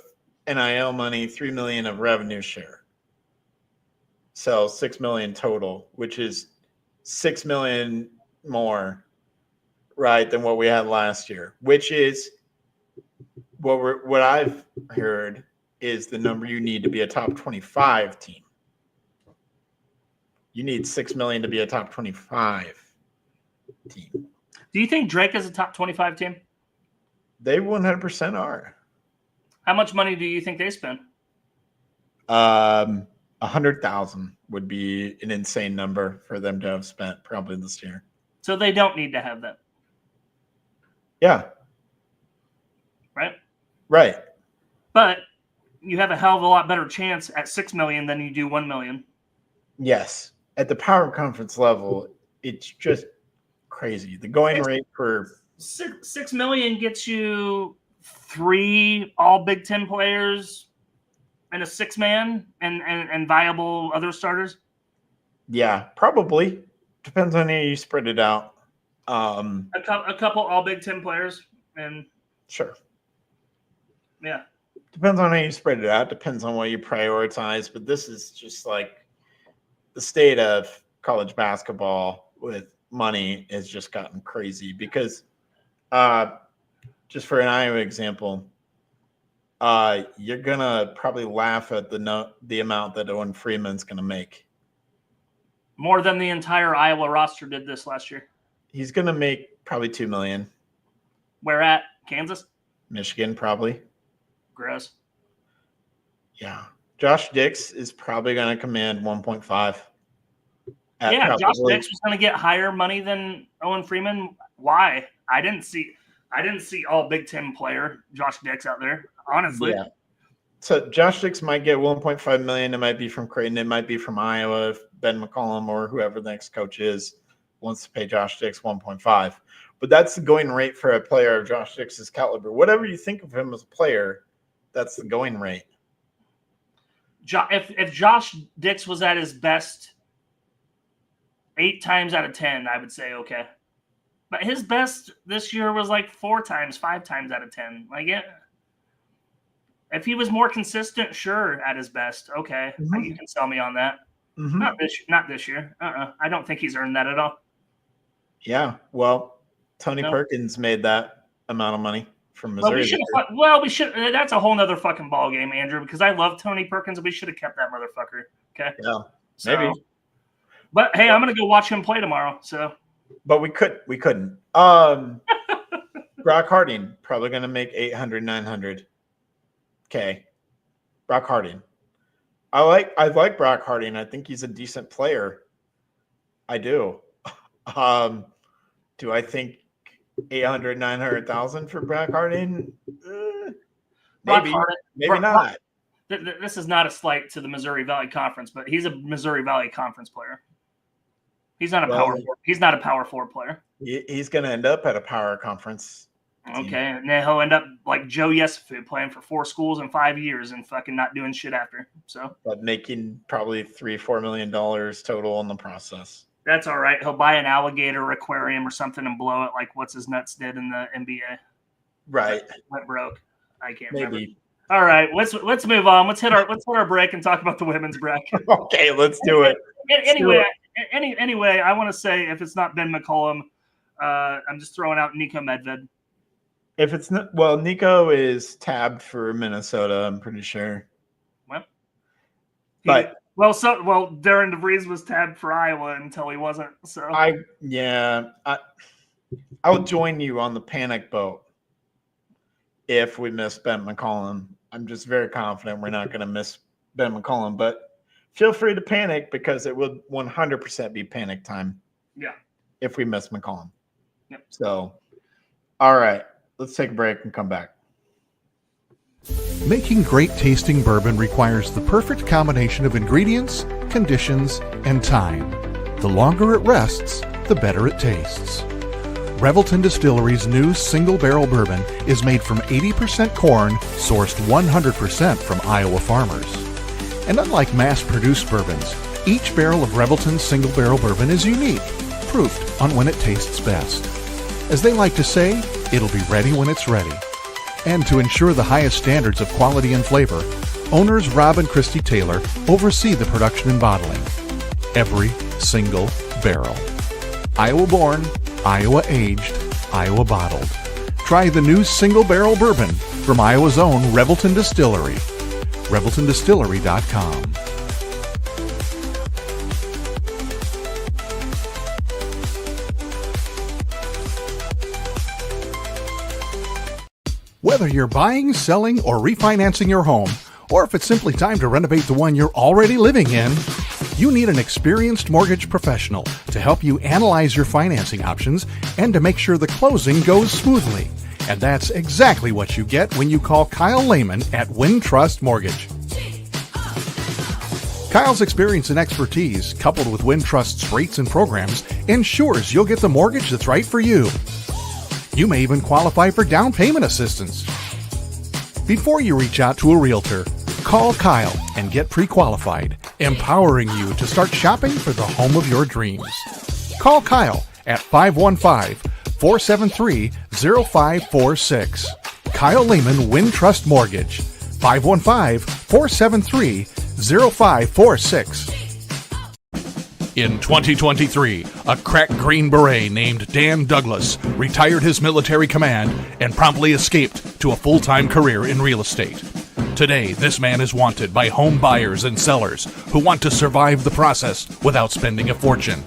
Speaker 3: NIL money, $3 million of revenue share. So $6 million total, which is $6 million more, right, than what we had last year, which is what I've heard is the number you need to be a top 25 team. You need $6 million to be a top 25 team.
Speaker 5: Do you think Drake is a top 25 team?
Speaker 3: They 100% are.
Speaker 5: How much money do you think they spend?
Speaker 3: 100,000 would be an insane number for them to have spent probably this year.
Speaker 5: So they don't need to have that.
Speaker 3: Yeah.
Speaker 5: Right.
Speaker 3: Right.
Speaker 5: But you have a hell of a lot better chance at 6 million than you do 1 million.
Speaker 3: Yes. At the power conference level, it's just crazy. The going rate for
Speaker 5: 6 million gets you 3 all Big Ten players and a 6-man and viable other starters.
Speaker 3: Yeah, probably. Depends on how you spread it out.
Speaker 5: A couple all Big Ten players and
Speaker 3: sure.
Speaker 5: Yeah.
Speaker 3: Depends on how you spread it out. Depends on what you prioritize. But this is just like the state of college basketball with money has just gotten crazy because just for an Iowa example, you're going to probably laugh at the amount that Owen Freeman's going to make.
Speaker 5: More than the entire Iowa roster did this last year.
Speaker 3: He's going to make probably $2 million.
Speaker 5: Where at? Kansas?
Speaker 3: Michigan, probably.
Speaker 5: Gross.
Speaker 3: Yeah. Josh Dix is probably going to command 1.5.
Speaker 5: Yeah, Josh Dix was going to get higher money than Owen Freeman. Why? I didn't see all Big Ten player Josh Dix out there, honestly.
Speaker 3: Yeah. So Josh Dix might get 1.5 million. It might be from Creighton. It might be from Iowa if Ben McCollum or whoever the next coach is wants to pay Josh Dix 1.5. But that's the going rate for a player of Josh Dix's caliber. Whatever you think of him as a player, that's the going rate.
Speaker 5: If Josh Dix was at his best 8 times out of 10, I would say okay. But his best this year was like 4 times, 5 times out of 10. Like if he was more consistent, sure, at his best, okay, you can sell me on that.
Speaker 3: Mm-hmm.
Speaker 5: Not this year. I don't think he's earned that at all.
Speaker 3: Yeah, well, Tony Perkins made that amount of money from Missouri.
Speaker 5: We should. That's a whole nother fucking ball game, Andrew. Because I love Tony Perkins, we should have kept that motherfucker. Okay.
Speaker 3: Yeah, maybe.
Speaker 5: But hey, I'm gonna go watch him play tomorrow. So,
Speaker 3: but we couldn't. Brock Harding probably going to make 800, 900. Okay, Brock Harding. I like Brock Harding. I think he's a decent player. I do. Do I think 800, 900,000 for Brock Harding? Maybe, maybe not.
Speaker 5: This is not a slight to the Missouri Valley Conference, but he's a Missouri Valley Conference player. He's not a power. He's not a Power 4 player.
Speaker 3: He's going to end up at a power conference.
Speaker 5: Okay, and then he'll end up like Joe Yesufu playing for 4 schools in 5 years and fucking not doing shit after. So,
Speaker 3: but making probably $3-4 million total in the process.
Speaker 5: That's all right. He'll buy an alligator aquarium or something and blow it like what's his nuts did in the NBA.
Speaker 3: Right.
Speaker 5: Went broke. I can't remember.
Speaker 3: Maybe.
Speaker 5: All right, let's move on. Let's hit our break and talk about the women's bracket.
Speaker 3: Okay, let's do it.
Speaker 5: Anyway, I want to say if it's not Ben McCollum, I'm just throwing out Nico Medved.
Speaker 3: If it's not, well, Nico is tabbed for Minnesota, I'm pretty sure.
Speaker 5: Well,
Speaker 3: Darren
Speaker 5: DeVries was tabbed for Iowa until he wasn't. So
Speaker 3: I'll join you on the panic boat if we miss Ben McCollum. I'm just very confident we're not going to miss Ben McCollum, but feel free to panic because it will 100% be panic time.
Speaker 5: Yeah.
Speaker 3: If we miss McCollum.
Speaker 5: Yep.
Speaker 3: So, all right, let's take a break and come back.
Speaker 6: Making great tasting bourbon requires the perfect combination of ingredients, conditions, and time. The longer it rests, the better it tastes. Revelton Distillery's new single barrel bourbon is made from 80% corn, sourced 100% from Iowa farmers. And unlike mass-produced bourbons, each barrel of Revelton's single barrel bourbon is unique, proofed on when it tastes best. As they like to say, it'll be ready when it's ready. And to ensure the highest standards of quality and flavor, owners Rob and Christy Taylor oversee the production and bottling. Every single barrel. Iowa-born, Iowa-aged, Iowa-bottled. Try the new single barrel bourbon from Iowa's own Revelton Distillery. ReveltonDistillery.com. Whether you're buying, selling, or refinancing your home, or if it's simply time to renovate the one you're already living in, you need an experienced mortgage professional to help you analyze your financing options and to make sure the closing goes smoothly. And that's exactly what you get when you call Kyle Lehman at Wintrust Mortgage. Kyle's experience and expertise, coupled with Wintrust's rates and programs, ensures you'll get the mortgage that's right for you. You may even qualify for down payment assistance. Before you reach out to a realtor, call Kyle and get pre-qualified, empowering you to start shopping for the home of your dreams. Call Kyle at 515-473-0546. Kyle Lehman Wintrust Mortgage, 515-473-0546. In 2023, a crack Green Beret named Dan Douglas retired his military command and promptly escaped to a full-time career in real estate. Today, this man is wanted by home buyers and sellers who want to survive the process without spending a fortune.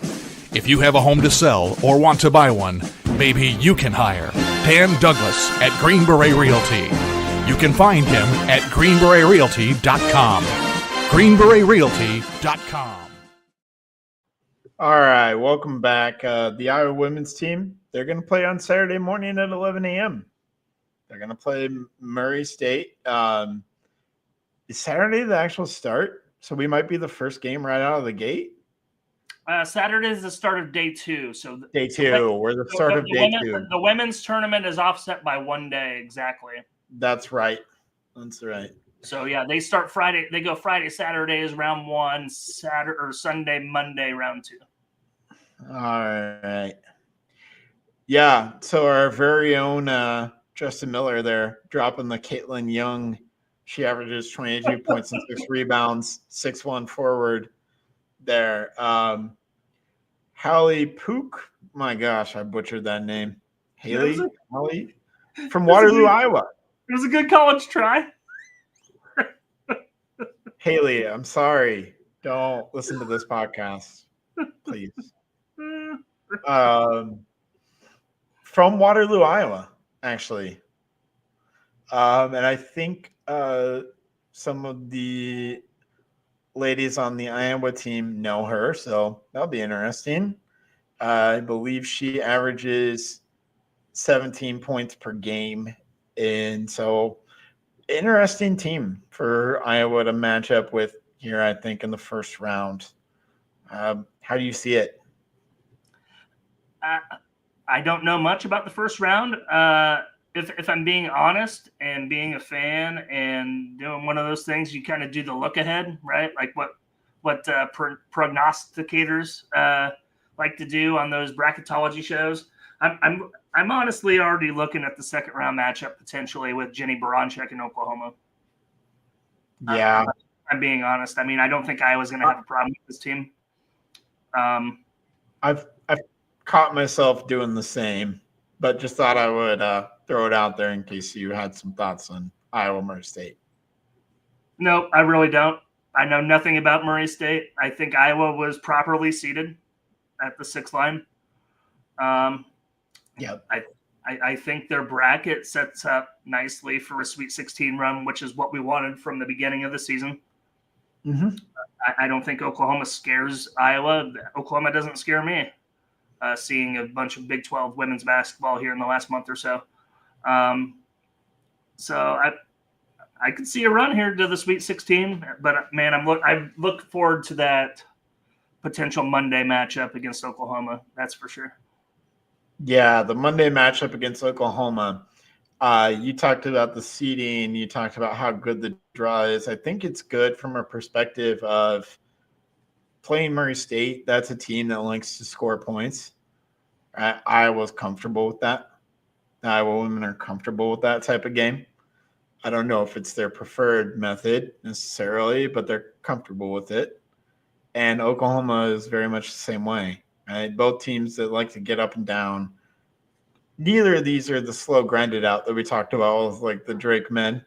Speaker 6: If you have a home to sell or want to buy one, maybe you can hire Dan Douglas at Green Beret Realty. You can find him at greenberetrealty.com. greenberetrealty.com.
Speaker 3: All right, welcome back. The Iowa women's team, they're going to play on Saturday morning at 11 a.m. They're going to play Murray State. Is Saturday the actual start? So we might be the first game right out of the gate?
Speaker 5: Saturday is the start of day 2. So
Speaker 3: Day 2. We're the start of day 2.
Speaker 5: The women's tournament is offset by 1 day exactly.
Speaker 3: That's right. That's right.
Speaker 5: So yeah, they start Friday. They go Friday, Saturday is round 1, Saturday or Sunday, Monday round 2.
Speaker 3: All right. Yeah. So our very own Justin Miller there dropping the Caitlin Young. She averages 22 points and 6 rebounds, 6'1" forward there. Hallie Pook. My gosh, I butchered that name. Hallie from Waterloo, Iowa.
Speaker 5: It was a good college try.
Speaker 3: Haley, I'm sorry. Don't listen to this podcast. please. From Waterloo, Iowa, actually. And I think some of the ladies on the Iowa team know her, so that'll be interesting. I believe she averages 17 points per game. And so, interesting team for Iowa to match up with here, I think, in the first round. How do you see it?
Speaker 5: I don't know much about the first round. If I'm being honest and being a fan and doing one of those things, you kind of do the look ahead, right? Like what prognosticators like to do on those bracketology shows. I'm honestly already looking at the second round matchup potentially with Jenny Baranczyk in Oklahoma.
Speaker 3: Yeah,
Speaker 5: I'm being honest. I mean, I don't think Iowa's going to have a problem with this team.
Speaker 3: I've caught myself doing the same, but just thought I would throw it out there in case you had some thoughts on Iowa Murray State.
Speaker 5: No, I really don't. I know nothing about Murray State. I think Iowa was properly seated at the 6th line. I think their bracket sets up nicely for a Sweet 16 run, which is what we wanted from the beginning of the season.
Speaker 3: Mm-hmm.
Speaker 5: I don't think Oklahoma scares Iowa. Oklahoma doesn't scare me. Seeing a bunch of Big 12 women's basketball here in the last month or so. So I could see a run here to the Sweet 16, but man, I look forward to that potential Monday matchup against Oklahoma. That's for sure.
Speaker 3: Yeah, the Monday matchup against Oklahoma. You talked about the seeding. You talked about how good the draw is. I think it's good from a perspective of playing Murray State. That's a team that likes to score points. Iowa's comfortable with that. The Iowa women are comfortable with that type of game. I don't know if it's their preferred method necessarily, but they're comfortable with it. And Oklahoma is very much the same way. Right? Both teams that like to get up and down. Neither of these are the slow grinded out that we talked about with like the Drake men.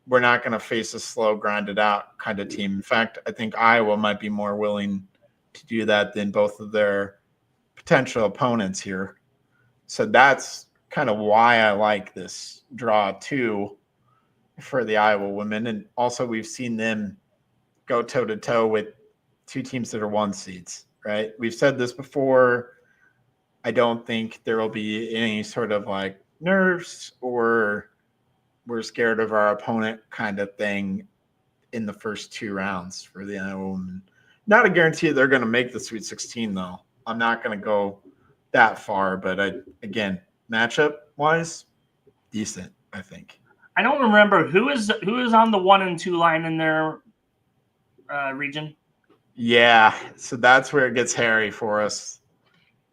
Speaker 3: We're not going to face a slow grinded out kind of team. In fact, I think Iowa might be more willing to do that than both of their potential opponents here. So that's kind of why I like this draw too for the Iowa women. And also we've seen them go toe to toe with two teams that are 1 seeds. Right. We've said this before. I don't think there will be any sort of like nerves or we're scared of our opponent kind of thing in the first 2 rounds for the Iowa women. Not a guarantee they're going to make the Sweet 16 though. I'm not going to go that far, but again, matchup wise, decent, I think.
Speaker 5: I don't remember who is on the 1 and 2 line in their region.
Speaker 3: Yeah, so that's where it gets hairy for us.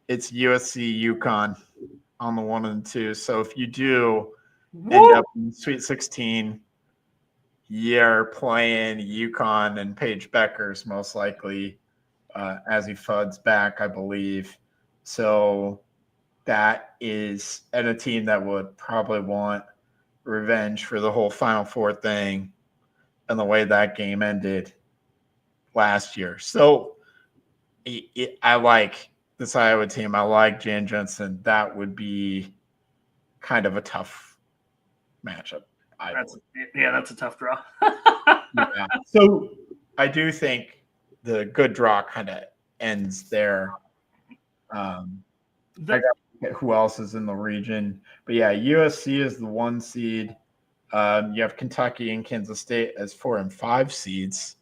Speaker 3: It's USC UConn on the 1 and 2. So if you do end up in Sweet 16, you're playing UConn and Paige Beckers most likely as he Fudd's back, I believe. So that is and a team that would probably want revenge for the whole Final Four thing and the way that game ended last year. So I like this Iowa team. I like Jan Jensen. That would be kind of a tough matchup.
Speaker 5: That's a tough draw.
Speaker 3: Yeah. So I do think the good draw kind of ends there. I got who else is in the region, but yeah, USC is the 1 seed. You have Kentucky and Kansas State as 4 and 5 seeds.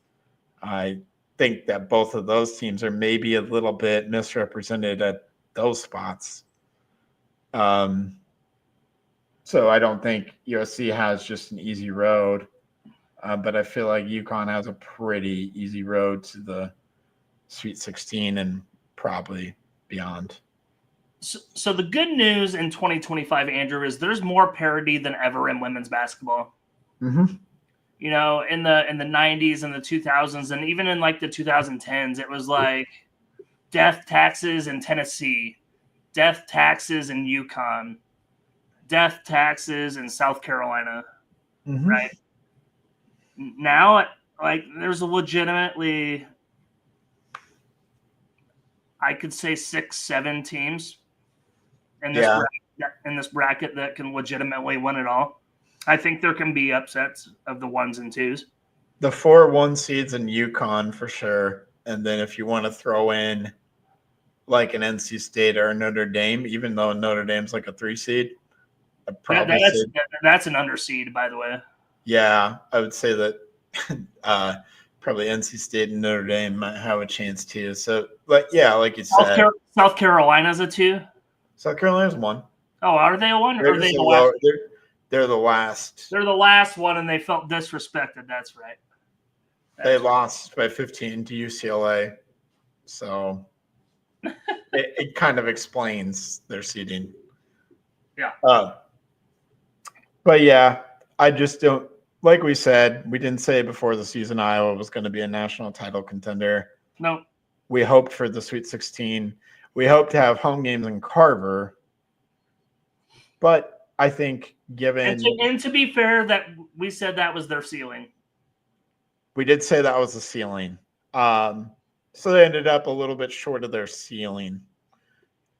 Speaker 3: I think that both of those teams are maybe a little bit misrepresented at those spots. So I don't think USC has just an easy road, but I feel like UConn has a pretty easy road to the Sweet 16 and probably beyond.
Speaker 5: So the good news in 2025, Andrew, is there's more parity than ever in women's basketball.
Speaker 3: Mm-hmm.
Speaker 5: You know, in the 90s and the 2000s, and even in like the 2010s, it was like death taxes in Tennessee, death taxes in UConn, death taxes in South Carolina,
Speaker 3: Mm-hmm.
Speaker 5: right? Now, like, there's a legitimately I could say 6, 7 teams in this bracket that can legitimately win it all. I think there can be upsets of the 1s and 2s.
Speaker 3: The 4 1 seeds in UConn for sure. And then if you want to throw in like an NC State or a Notre Dame, even though Notre Dame's like a 3 seed, I'd probably say
Speaker 5: that's an underseed, by the way.
Speaker 3: Yeah, I would say that probably NC State and Notre Dame might have a chance too. So, like you said,
Speaker 5: South Carolina's a 2.
Speaker 3: South Carolina's 1.
Speaker 5: Oh, are they a 1? Or
Speaker 3: They're
Speaker 5: are they
Speaker 3: just
Speaker 5: the
Speaker 3: a
Speaker 5: last?
Speaker 3: they're the last.
Speaker 5: They're the last one, and they felt disrespected. That's right.
Speaker 3: They lost by 15 to UCLA, so it kind of explains their seeding.
Speaker 5: Yeah.
Speaker 3: But yeah, I just don't. Like we said, we didn't say before the season Iowa was going to be a national title contender.
Speaker 5: No.
Speaker 3: We hoped for the Sweet 16. We hoped to have home games in Carver. But I think given...
Speaker 5: And to be fair, that we said that was their ceiling.
Speaker 3: We did say that was the ceiling. So they ended up a little bit short of their ceiling.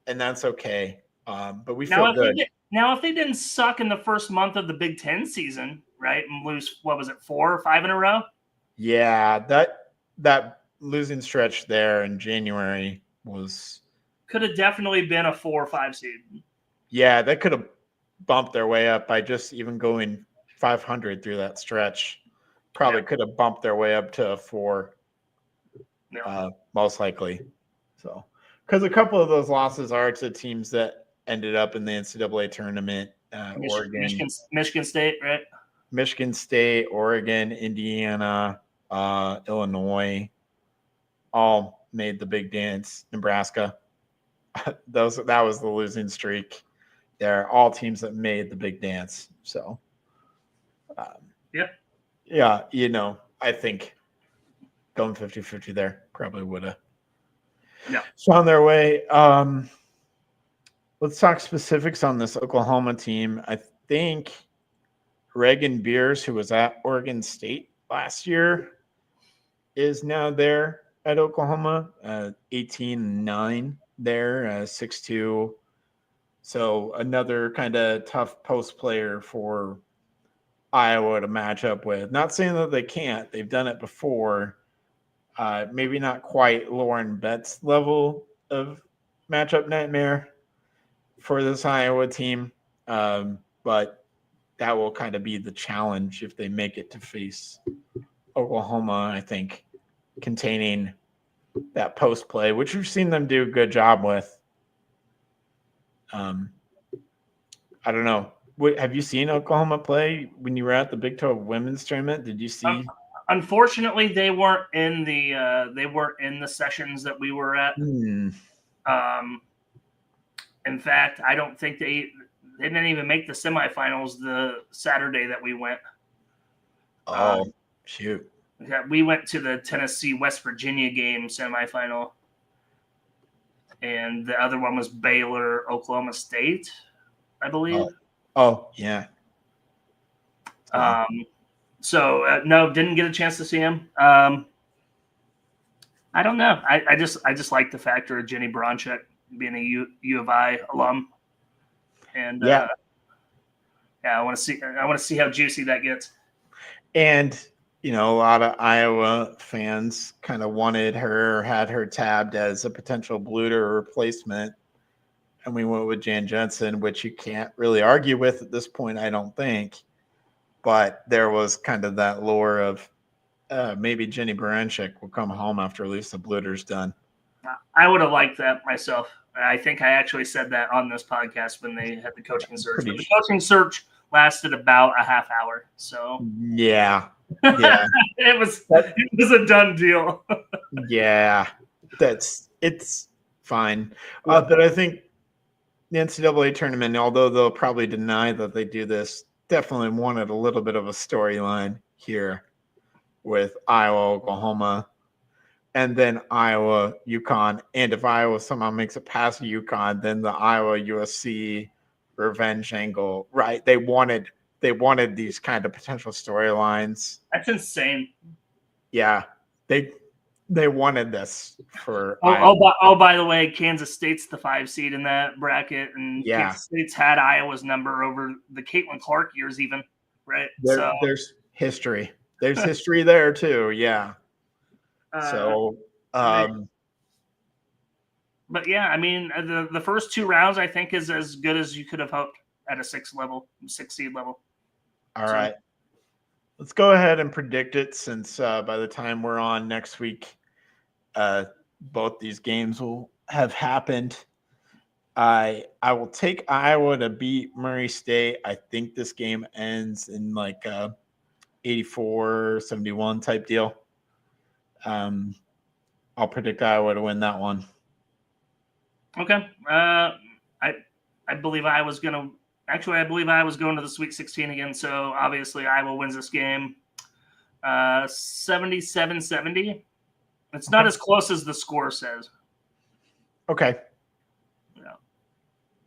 Speaker 3: And that's okay. But we feel good.
Speaker 5: Now, if they didn't suck in the first month of the Big Ten season, right, and lose, 4 or 5 in a row?
Speaker 3: Yeah, that losing stretch there in January
Speaker 5: could have definitely been a 4 or 5 seed.
Speaker 3: Yeah, they could have bumped their way up by just even going 500 through that stretch. Probably could have bumped their way up to a 4, most likely. So, because a couple of those losses are to teams that ended up in the NCAA tournament. Oregon,
Speaker 5: Michigan State, right?
Speaker 3: Michigan State, Oregon, Indiana, Illinois, all made the big dance. Nebraska, that was the losing streak. They're all teams that made the big dance. So, yeah, I think going 50-50 there probably would have found their way. Let's talk specifics on this Oklahoma team. I think Reagan Beers, who was at Oregon State last year, is now there at Oklahoma, 18-9 there, 6'2". So another kind of tough post player for Iowa to match up with. Not saying that they can't. They've done it before. Maybe not quite Lauren Betts level of matchup nightmare for this Iowa team. But that will kind of be the challenge if they make it to face Oklahoma, I think, containing that post play, which we've seen them do a good job with. I don't know. Have you seen Oklahoma play when you were at the Big 12 women's tournament? Did you see?
Speaker 5: Unfortunately, they weren't in the sessions that we were at. In fact, I don't think they didn't even make the semifinals the Saturday that we went.
Speaker 3: Shoot.
Speaker 5: Yeah, we went to the Tennessee West Virginia game semifinal, and the other one was Baylor Oklahoma State, I believe.
Speaker 3: Yeah.
Speaker 5: No, didn't get a chance to see him. I don't know. I just like the factor of Jenny Bronchek being a U of I alum, and I want to see how juicy that gets.
Speaker 3: And a lot of Iowa fans kind of wanted her or had her tabbed as a potential Bluter replacement. And we went with Jan Jensen, which you can't really argue with at this point, I don't think. But there was kind of that lore of maybe Jenny Baranchik will come home after Lisa Bluter's done.
Speaker 5: I would have liked that myself. I think I actually said that on this podcast when they had the coaching search. But the coaching search lasted about a half hour. So
Speaker 3: yeah.
Speaker 5: it was a done deal.
Speaker 3: Yeah, it's fine. But I think the NCAA tournament, although they'll probably deny that they do this, definitely wanted a little bit of a storyline here with Iowa, Oklahoma, and then Iowa, UConn. And if Iowa somehow makes it past UConn, then the Iowa USC revenge angle, right? They wanted these kind of potential storylines.
Speaker 5: That's insane.
Speaker 3: Yeah, they wanted this for.
Speaker 5: By the way, Kansas State's the 5 seed in that bracket, and
Speaker 3: Yeah.
Speaker 5: Kansas State's had Iowa's number over the Caitlin Clark years, even, right?
Speaker 3: There's history. There's history there too. Yeah.
Speaker 5: But yeah, I mean, the first 2 rounds I think is as good as you could have hoped at a 6 seed level.
Speaker 3: All right. Let's go ahead and predict it, since by the time we're on next week, both these games will have happened. I will take Iowa to beat Murray State. I think this game ends in like 84-71 type deal. I'll predict Iowa to win that one.
Speaker 5: Okay. I believe I believe I was going to the Sweet 16 again. So obviously Iowa wins this game 77-70. It's not as close as the score says.
Speaker 3: Okay.
Speaker 5: Yeah.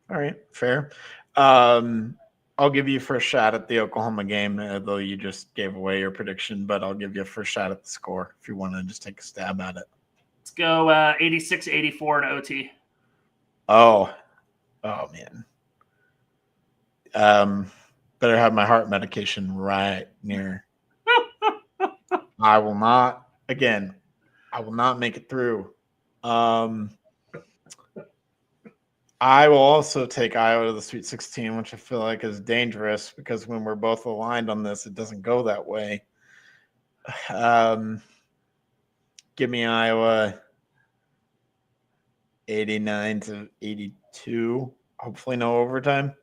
Speaker 3: All right. Fair. I'll give you first shot at the Oklahoma game, though you just gave away your prediction, but I'll give you a first shot at the score if you want to just take a stab at it.
Speaker 5: Let's go 86-84 in OT.
Speaker 3: Oh man. Better have my heart medication right near. I will not make it through. I will also take Iowa to the Sweet 16, which I feel like is dangerous because when we're both aligned on this, it doesn't go that way. Give me Iowa 89-82. Hopefully no overtime.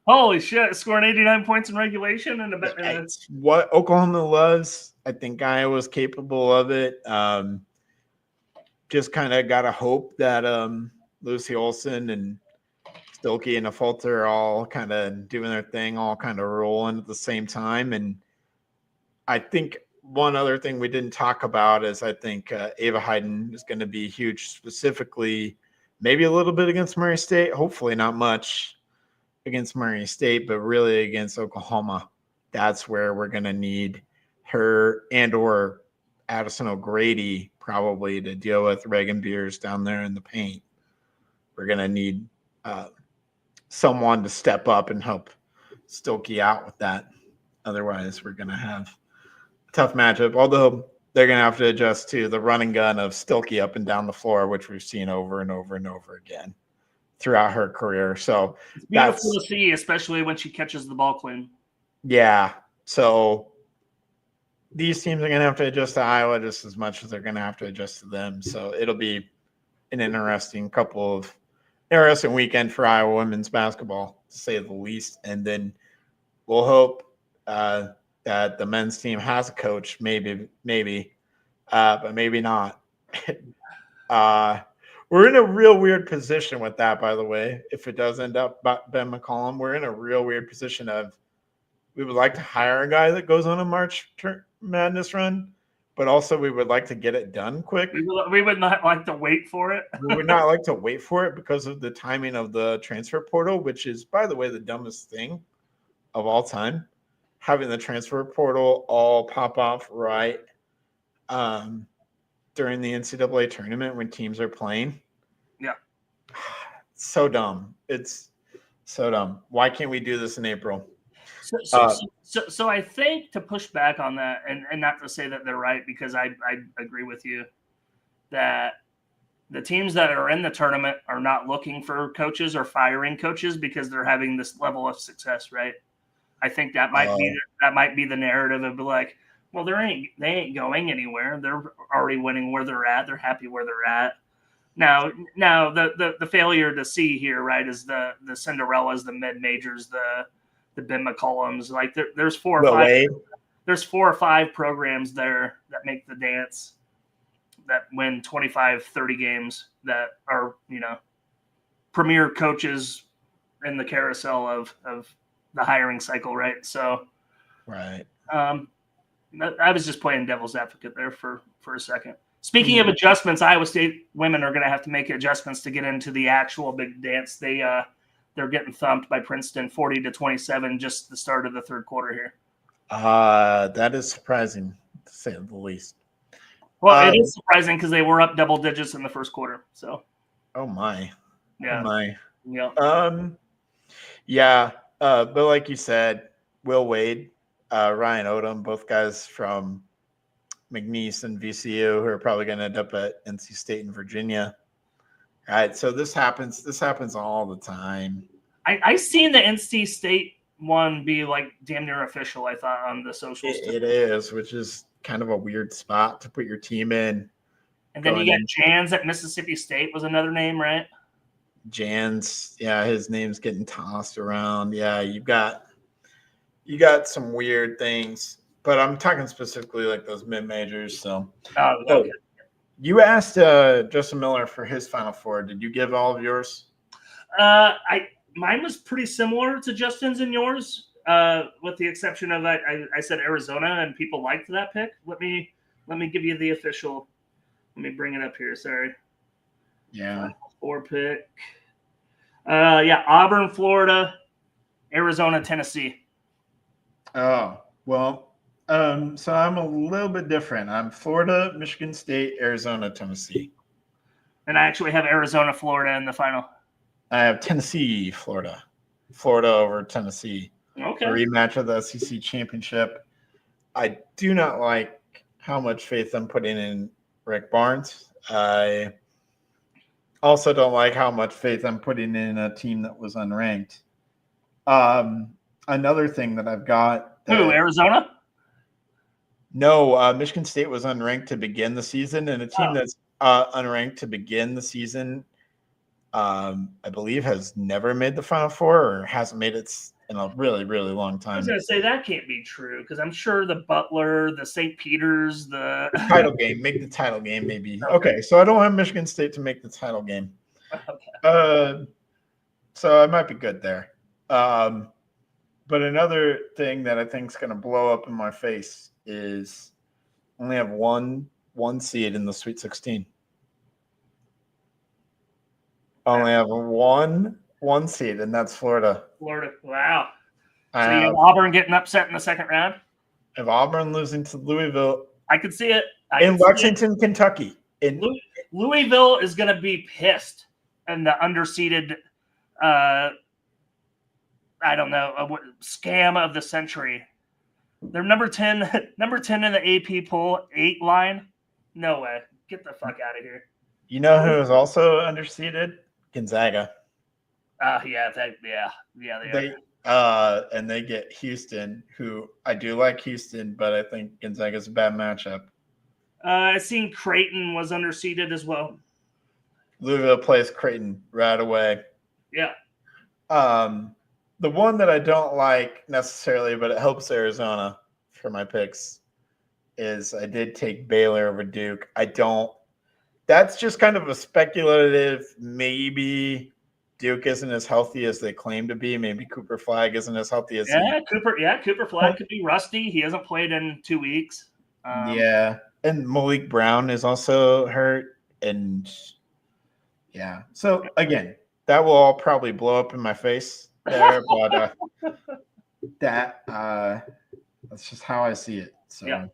Speaker 5: Holy shit, scoring 89 points in regulation and
Speaker 3: It's what Oklahoma loves. I think Iowa's capable of it. Just kind of got to hope that Lucy Olson and Stilke and Affolter are all kind of doing their thing, all kind of rolling at the same time. And I think one other thing we didn't talk about is I think Ava Hayden is going to be huge, specifically maybe a little bit against Murray State. Hopefully not much against Murray State, but really against Oklahoma. That's where we're going to need her and or Addison O'Grady probably to deal with Reagan Beers down there in the paint. We're going to need someone to step up and help Stilke out with that. Otherwise, we're going to have a tough matchup, although they're going to have to adjust to the running gun of Stilke up and down the floor, which we've seen over and over and over again throughout her career. So
Speaker 5: it's beautiful to see, especially when she catches the ball clean.
Speaker 3: Yeah. So these teams are going to have to adjust to Iowa just as much as they're going to have to adjust to them. So it'll be an interesting weekend for Iowa women's basketball, to say the least. And then we'll hope that the men's team has a coach, maybe, but maybe not. We're in a real weird position with that, by the way. If it does end up Ben McCollum, we're in a real weird position of we would like to hire a guy that goes on a March Madness run, but also we would like to get it done quick.
Speaker 5: We would not like to wait for it.
Speaker 3: We would not like to wait for it because of the timing of the transfer portal, which is, by the way, the dumbest thing of all time. Having the transfer portal all pop off right during the NCAA tournament when teams are playing.
Speaker 5: Yeah.
Speaker 3: So dumb. It's so dumb. Why can't we do this in April?
Speaker 5: So I think, to push back on that, and not to say that they're right, because I agree with you that the teams that are in the tournament are not looking for coaches or firing coaches because they're having this level of success, right? I think that might be the narrative of like, well, they ain't going anywhere. They're already winning where they're at. They're happy where they're at. Now the failure to see here, right, is the Cinderellas, the mid majors, the Ben McCollums. Like there's four or five programs there that make the dance, that win 25, 30 games, that are, premier coaches in the carousel of the hiring cycle, right? So,
Speaker 3: right.
Speaker 5: I was just playing devil's advocate there for a second. Speaking of adjustments, Iowa State women are going to have to make adjustments to get into the actual big dance. They're getting thumped by Princeton 40-27, just the start of the third quarter here.
Speaker 3: That is surprising, to say the least.
Speaker 5: Well, it is surprising because they were up double digits in the first quarter. So,
Speaker 3: oh my,
Speaker 5: yeah,
Speaker 3: oh my.
Speaker 5: yeah.
Speaker 3: Yeah. But like you said, Will Wade, Ryan Odom, both guys from McNeese and VCU who are probably going to end up at NC State and Virginia. All right. So this happens all the time.
Speaker 5: I seen the NC State one be like damn near official, I thought, on the socials.
Speaker 3: It is, which is kind of a weird spot to put your team in.
Speaker 5: And then you got Jans at Mississippi State was another name, right?
Speaker 3: Jans, yeah, his name's getting tossed around. Yeah, you got some weird things, but I'm talking specifically like those mid majors. So,
Speaker 5: okay.
Speaker 3: You asked Justin Miller for his Final Four. Did you give all of yours?
Speaker 5: Mine was pretty similar to Justin's and yours, with the exception of I said Arizona, and people liked that pick. Let me give you the official. Let me bring it up here. Sorry.
Speaker 3: Yeah.
Speaker 5: Final Four pick. Yeah, Auburn, Florida, Arizona, Tennessee.
Speaker 3: Oh, well, so I'm a little bit different. I'm Florida, Michigan State, Arizona, Tennessee.
Speaker 5: And I actually have Arizona, Florida in the final.
Speaker 3: I have Tennessee, Florida. Florida over Tennessee.
Speaker 5: Okay.
Speaker 3: A rematch of the SEC championship. I do not like how much faith I'm putting in Rick Barnes. I also don't like how much faith I'm putting in a team that was unranked. Another thing that I've got.
Speaker 5: Who, Arizona?
Speaker 3: No, Michigan State was unranked to begin the season, and a team that's unranked to begin the season, I believe, has never made the Final Four or hasn't made it in a really, really long time.
Speaker 5: I was going to say that can't be true because I'm sure the Butler, the St. Peter's, the
Speaker 3: title game, make the title game maybe. Okay, so I don't have Michigan State to make the title game.
Speaker 5: Okay.
Speaker 3: So I might be good there. But another thing that I think is going to blow up in my face is only have one seed in the Sweet 16. Only have one seed, and that's Florida.
Speaker 5: Florida. Wow. So you have Auburn getting upset in the second round?
Speaker 3: I have Auburn losing to Louisville.
Speaker 5: I could see it.
Speaker 3: In Lexington, Kentucky.
Speaker 5: Louisville is going to be pissed in the underseeded I don't know, scam of the century. They're number 10 in the AP poll, 8 line. No way. Get the fuck out of here.
Speaker 3: You know who is also underseeded? Gonzaga.
Speaker 5: Yeah, they
Speaker 3: and they get Houston, who I do like Houston, but I think Gonzaga's a bad matchup.
Speaker 5: I seen Creighton was underseeded as well.
Speaker 3: Louisville plays Creighton right away.
Speaker 5: Yeah.
Speaker 3: The one that I don't like necessarily, but it helps Arizona for my picks, is I did take Baylor over Duke. That's just kind of a speculative, maybe Duke isn't as healthy as they claim to be. Maybe Cooper Flagg isn't as healthy as
Speaker 5: Cooper Flagg could be rusty. He hasn't played in 2 weeks.
Speaker 3: And Malik Brown is also hurt. And yeah. So again, that will all probably blow up in my face there, but that's just how I see it. So
Speaker 5: yeah.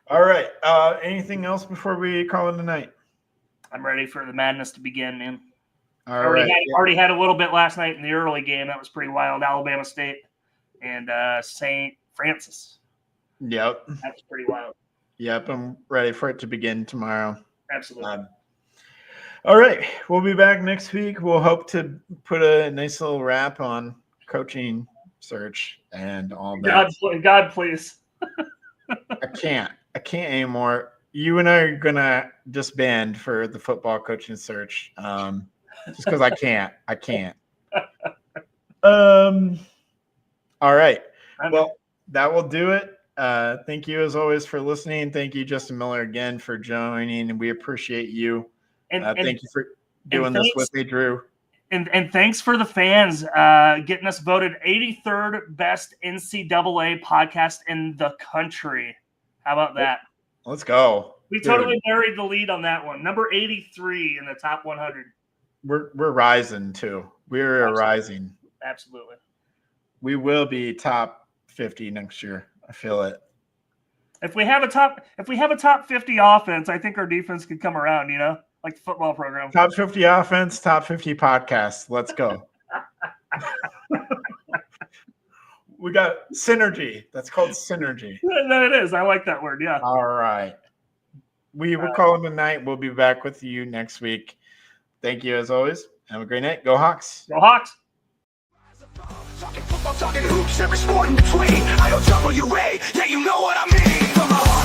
Speaker 3: All right. Anything else before we call it a night?
Speaker 5: I'm ready for the madness to begin, man.
Speaker 3: Already
Speaker 5: had a little bit last night in the early game. That was pretty wild. Alabama State and St. Francis.
Speaker 3: Yep.
Speaker 5: That's pretty wild.
Speaker 3: Yep. I'm ready for it to begin tomorrow.
Speaker 5: Absolutely.
Speaker 3: All right. We'll be back next week. We'll hope to put a nice little wrap on coaching search and all that.
Speaker 5: God, please.
Speaker 3: I can't anymore. You and I are going to disband for the football coaching search. Just because I can't. All right. Well, that will do it. Thank you as always for listening. Thank you, Justin Miller, again for joining, and we appreciate you. And thank you for doing this with me, Drew.
Speaker 5: And thanks for the fans getting us voted 83rd best NCAA podcast in the country. How about that?
Speaker 3: Let's go.
Speaker 5: We totally buried the lead on that one. Number 83 in the top 100.
Speaker 3: We're rising too. We're rising.
Speaker 5: Absolutely.
Speaker 3: We will be top 50 next year. I feel it.
Speaker 5: If we have a top 50 offense, I think our defense could come around. Like the football program.
Speaker 3: Top 50 offense, top 50 podcast. Let's go. We got synergy. That's called synergy.
Speaker 5: No, it is. I like that word. Yeah.
Speaker 3: All right. We will call it a night. We'll be back with you next week. Thank you as always. Have a great night. Go Hawks.
Speaker 5: Go Hawks.
Speaker 2: Talking football, talking hoops, every sport in between. IOWA, yeah, you know what I mean. From my heart.